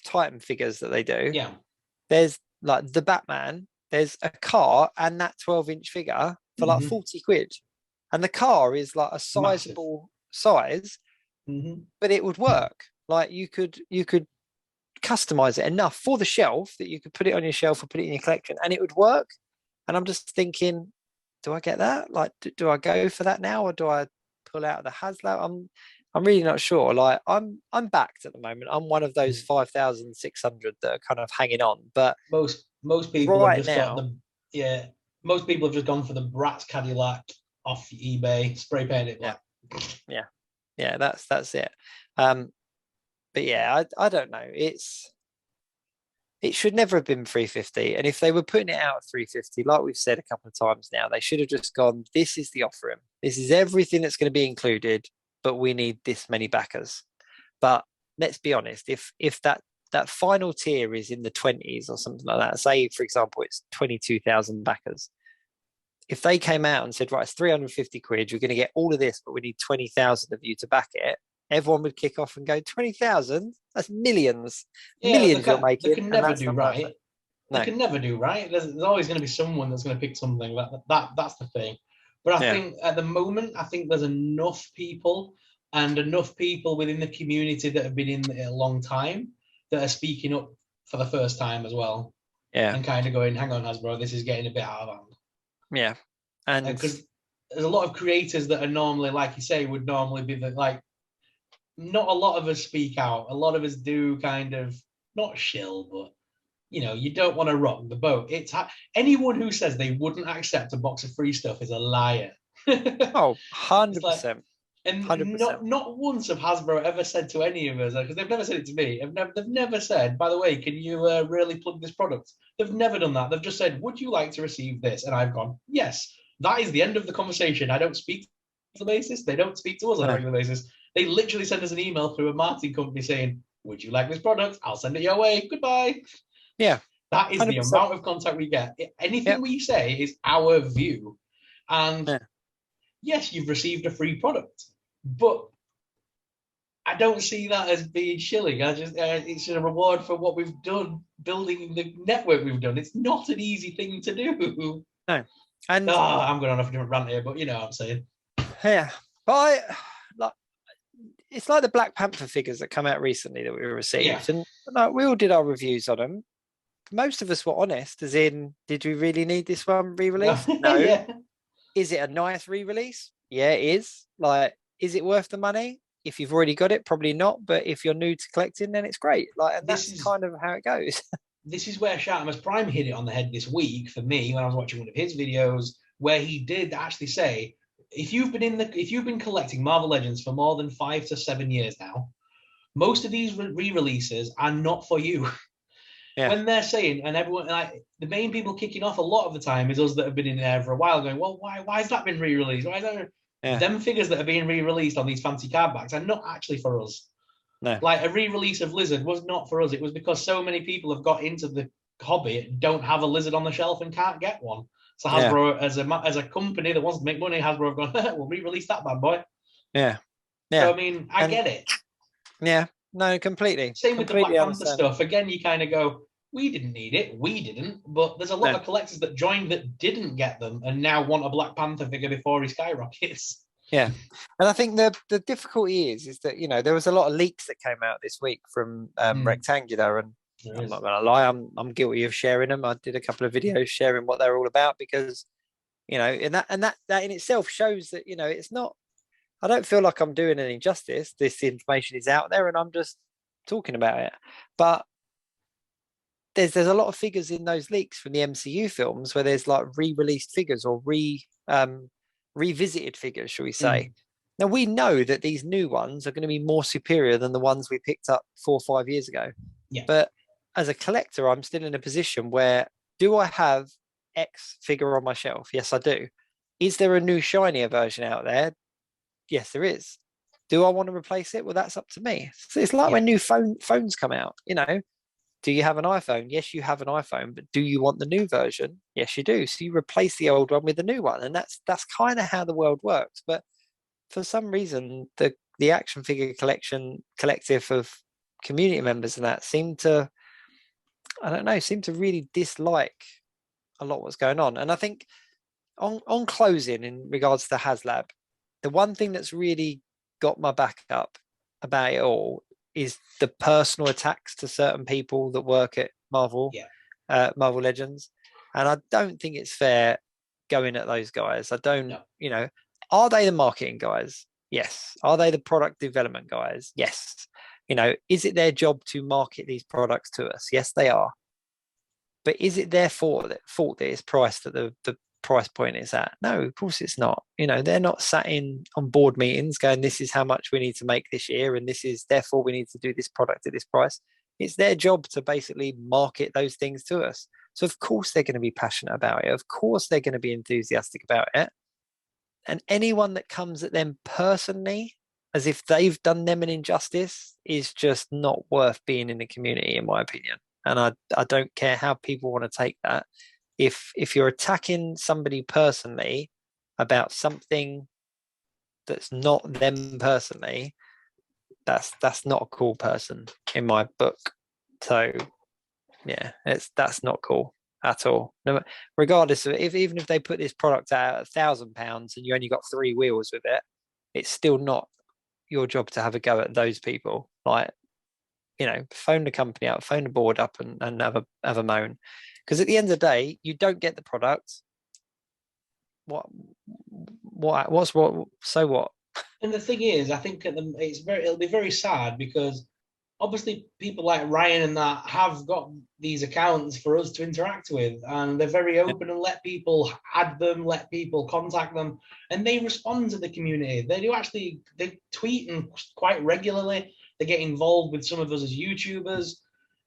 Titan figures that they do. Yeah. There's like the Batman, there's a car and that 12-inch figure for like 40 quid. And the car is like a sizable size, but it would work. Like you could customize it enough for the shelf that you could put it on your shelf or put it in your collection and it would work. And I'm just thinking, do I get that? Like, do I go for that now, or do I pull out the Haslab? I'm really not sure. Like, I'm backed at the moment. I'm one of those 5,600 that are kind of hanging on. But most people have just most people have just gone for the Bratz Cadillac off eBay, spray painted it black. Yeah, that's it. But yeah, I don't know. It should never have been 350. And if they were putting it out at 350, like we've said a couple of times now, they should have just gone, this is the offering. This is everything that's going to be included, but we need this many backers. But let's be honest, if that final tier is in the 20s or something like that, say, for example, it's 22,000 backers. If they came out and said, right, it's 350 quid, you're going to get all of this, but we need 20,000 of you to back it, everyone would kick off and go 20,000. That's millions, yeah, millions you're making. They can never do right. No. They can never do right. There's always going to be someone that's going to pick something. That's the thing. But I think at the moment, I think there's enough people and enough people within the community that have been in it a long time that are speaking up for the first time as well. Yeah. And kind of going, hang on, Hasbro, this is getting a bit out of hand. Yeah. And because there's a lot of creators that are normally, like you say, would normally be like, not a lot of us speak out. A lot of us do kind of not shill, but you don't want to rock the boat. It's anyone who says they wouldn't accept a box of free stuff is a liar. Oh, 100%. And 100%. not once have Hasbro ever said to any of us, because they've never said it to me. They've never said, by the way, can you really plug this product? They've never done that. They've just said, would you like to receive this? And I've gone, yes. That is the end of the conversation. I don't speak on a basis. They don't speak to us on a regular basis. They literally send us an email through a marketing company saying, would you like this product? I'll send it your way. Goodbye. Yeah. That is 100%. The amount of contact we get. Anything we say is our view. And yes, you've received a free product, but I don't see that as being shilling. It's a reward for what we've done, building the network we've done. It's not an easy thing to do. No. And I'm going on a different rant here, but you know what I'm saying. Yeah. But it's like the Black Panther figures that come out recently that we received. And we all did our reviews on them. Most of us were honest, as in, did we really need this one re-released? No. Yeah. Is it a nice re-release? Yeah, it is. Like, is it worth the money? If you've already got it, probably not. But if you're new to collecting, then it's great. Like, and that's kind of how it goes. This is where Shartimus Prime hit it on the head this week for me when I was watching one of his videos, where he did actually say, if you've been collecting Marvel Legends for more than 5 to 7 years now, most of these re-releases are not for you. Yeah. When they're saying, and everyone, like the main people kicking off a lot of the time is us that have been in there for a while, going, well, why has that been re-released? Why is that? Yeah. Them figures that are being re-released on these fancy card backs are not actually for us. No. Like a re-release of Lizard was not for us. It was because so many people have got into the hobby, don't have a Lizard on the shelf and can't get one. So Hasbro, as a company that wants to make money, Hasbro have gone, we'll re-release that bad boy. Yeah. Yeah. So, I mean, I get it. Yeah. No, completely. Same with the Black Panther stuff. Again, you kind of go, we didn't need it. We didn't. But there's a lot of collectors that joined that didn't get them and now want a Black Panther figure before he skyrockets. Yeah. And I think the difficulty is that, there was a lot of leaks that came out this week from Rectangular, and I'm not going to lie, I'm guilty of sharing them. I did a couple of videos sharing what they're all about because, and that in itself shows that, it's not, I don't feel like I'm doing an injustice. This information is out there and I'm just talking about it. But there's a lot of figures in those leaks from the MCU films where there's like re-released figures or revisited figures, shall we say. Now, we know that these new ones are going to be more superior than the ones we picked up 4 or 5 years ago. Yeah. But as a collector, I'm still in a position where, do I have X figure on my shelf? Yes, I do. Is there a new shinier version out there? Yes, there is. Do I want to replace it? Well, that's up to me. So it's like when new phones come out, Do you have an iPhone? Yes, you have an iPhone, but do you want the new version? Yes, you do. So you replace the old one with the new one. And that's kind of how the world works. But for some reason, the action figure collective of community members and that seem to really dislike a lot what's going on. And I think on closing in regards to Haslab, the one thing that's really got my back up about it all is the personal attacks to certain people that work at Marvel, Marvel Legends. And I don't think it's fair going at those guys. I don't, are they the marketing guys? Yes. Are they the product development guys? Yes. Is it their job to market these products to us? Yes, they are. But is it their fault that it's priced at the price point it's at? No, of course it's not. They're not sat in on board meetings going, this is how much we need to make this year and this is therefore we need to do this product at this price. It's their job to basically market those things to us. So of course they're going to be passionate about it. Of course they're going to be enthusiastic about it. And anyone that comes at them personally as if they've done them an injustice is just not worth being in the community, in my opinion. And I don't care how people want to take that. If you're attacking somebody personally about something that's not them personally, that's not a cool person in my book. So yeah, that's not cool at all. No, regardless of even if they put this product out at £1,000 and you only got 3 wheels with it, it's still not your job to have a go at those people. Like, phone the company up, phone the board up, and have a moan. Because at the end of the day, you don't get the product. What's what? So what? And the thing is, I think it'll be very sad because obviously people like Ryan and that have got these accounts for us to interact with, and they're very open and let people add them, let people contact them, and they respond to the community. They tweet and quite regularly. They get involved with some of us as YouTubers.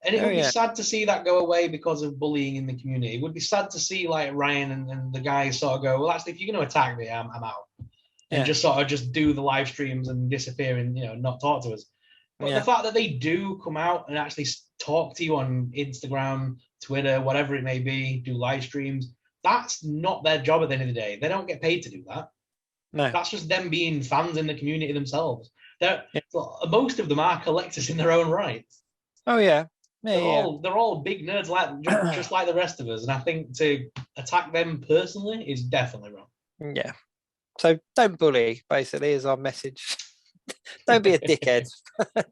And it would be sad to see that go away because of bullying in the community. It would be sad to see like Ryan and the guys sort of go, well, actually, if you're going to attack me, I'm out. And just sort of just do the live streams and disappear and, not talk to us. But the fact that they do come out and actually talk to you on Instagram, Twitter, whatever it may be, do live streams, that's not their job at the end of the day. They don't get paid to do that. No. That's just them being fans in the community themselves. Most of them are collectors in their own right. Oh, yeah. They're all big nerds just like the rest of us, and I think to attack them personally is definitely wrong. Yeah. So don't bully, basically, is our message. Don't be a dickhead.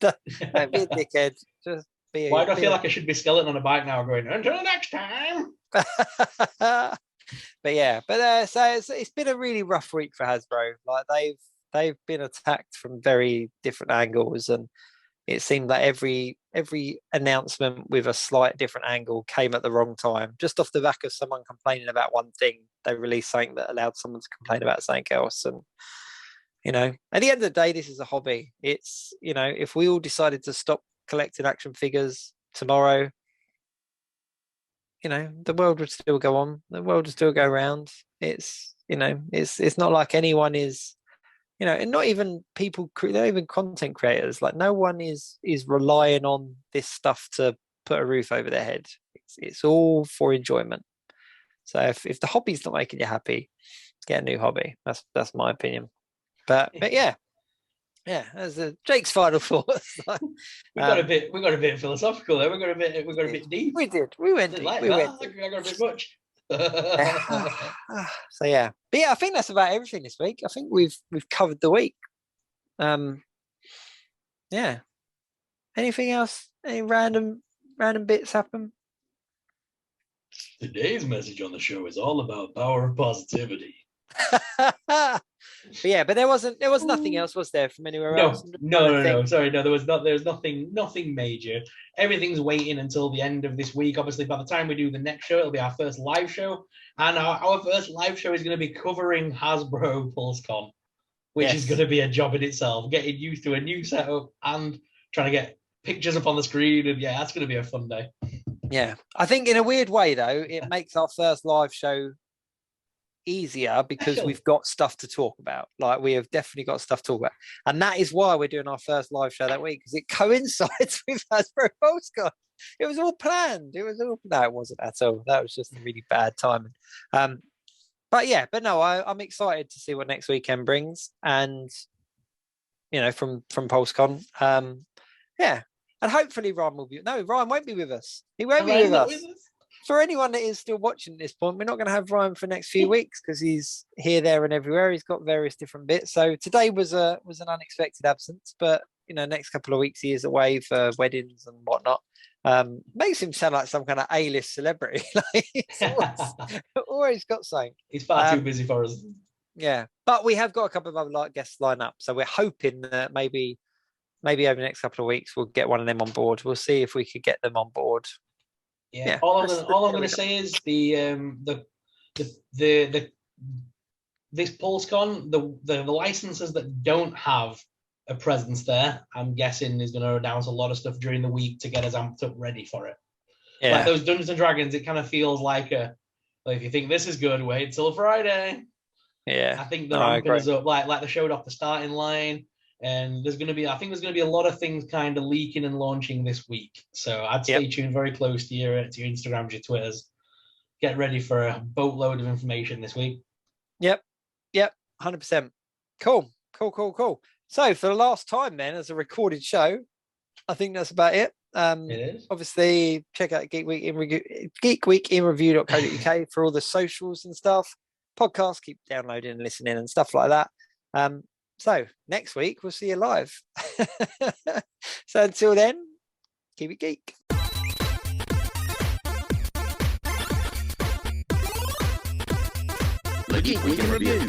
don't be a dickhead. Just be. Why do I feel like I should be skeleton on a bike now, going until next time? So it's been a really rough week for Hasbro. Like they've been attacked from very different angles, and it seemed like every announcement with a slight different angle came at the wrong time. Just off the back of someone complaining about one thing, they released something that allowed someone to complain about something else. And, at the end of the day, this is a hobby. It's, if we all decided to stop collecting action figures tomorrow, the world would still go on. The world would still go round. It's, it's not like anyone is, and not even people, not even content creators. Like no one is relying on this stuff to put a roof over their head. It's all for enjoyment. So if the hobby's not making you happy, get a new hobby. That's my opinion. But yeah. That's Jake's final thoughts. we got a bit philosophical there. We got a bit deep. We did. We went deep. I got a bit much. So yeah, but I think that's about everything this week. I think we've covered the week. Anything else? Any random bits happen? Today's message on the show is all about power of positivity. But there was nothing else, was there, from anywhere else? No. Sorry, no, there's nothing major. Everything's waiting until the end of this week. Obviously, by the time we do the next show, it'll be our first live show. And our first live show is going to be covering Hasbro Pulsecon, which is going to be a job in itself, getting used to a new setup and trying to get pictures up on the screen. And that's going to be a fun day. Yeah. I think in a weird way, though, it makes our first live show easier because we've got stuff to talk about. Like we have definitely got stuff to talk about, and that is why we're doing our first live show that week, because it coincides with Hasbro Pulsecon. It was all planned. No, it wasn't at all. That was just a really bad timing. But no, I'm excited to see what next weekend brings, and from Pulsecon. And hopefully Ryan will be. No, Ryan won't be with us. He won't be with us. For anyone that is still watching at this point, we're not going to have Ryan for the next few weeks because he's here, there, and everywhere. He's got various different bits. So today was an unexpected absence, but next couple of weeks he is away for weddings and whatnot. Makes him sound like some kind of A-list celebrity. He's always got something. He's far too busy for us. Yeah, but we have got a couple of other guests lined up, so we're hoping that maybe over the next couple of weeks we'll get one of them on board. We'll see if we could get them on board. Yeah. All I'm going to say is this Pulsecon, the licenses that don't have a presence there, I'm guessing is going to announce a lot of stuff during the week to get us amped up ready for it. Yeah. Like those Dungeons and Dragons, it kind of feels like if you think this is good, wait till Friday. Yeah. I think they're amping us up, like they showed off the starting line. And there's going to be a lot of things kind of leaking and launching this week. So I'd stay tuned very close to your Instagrams, your Twitters. Get ready for a boatload of information this week. Yep. 100%. Cool. Cool. So for the last time then, as a recorded show, I think that's about it. It is. Obviously, check out Geek Week in Review.co.uk for all the socials and stuff. Podcasts, keep downloading and listening and stuff like that. So next week we'll see you live. So until then, keep it geek. The Geek Week in Review.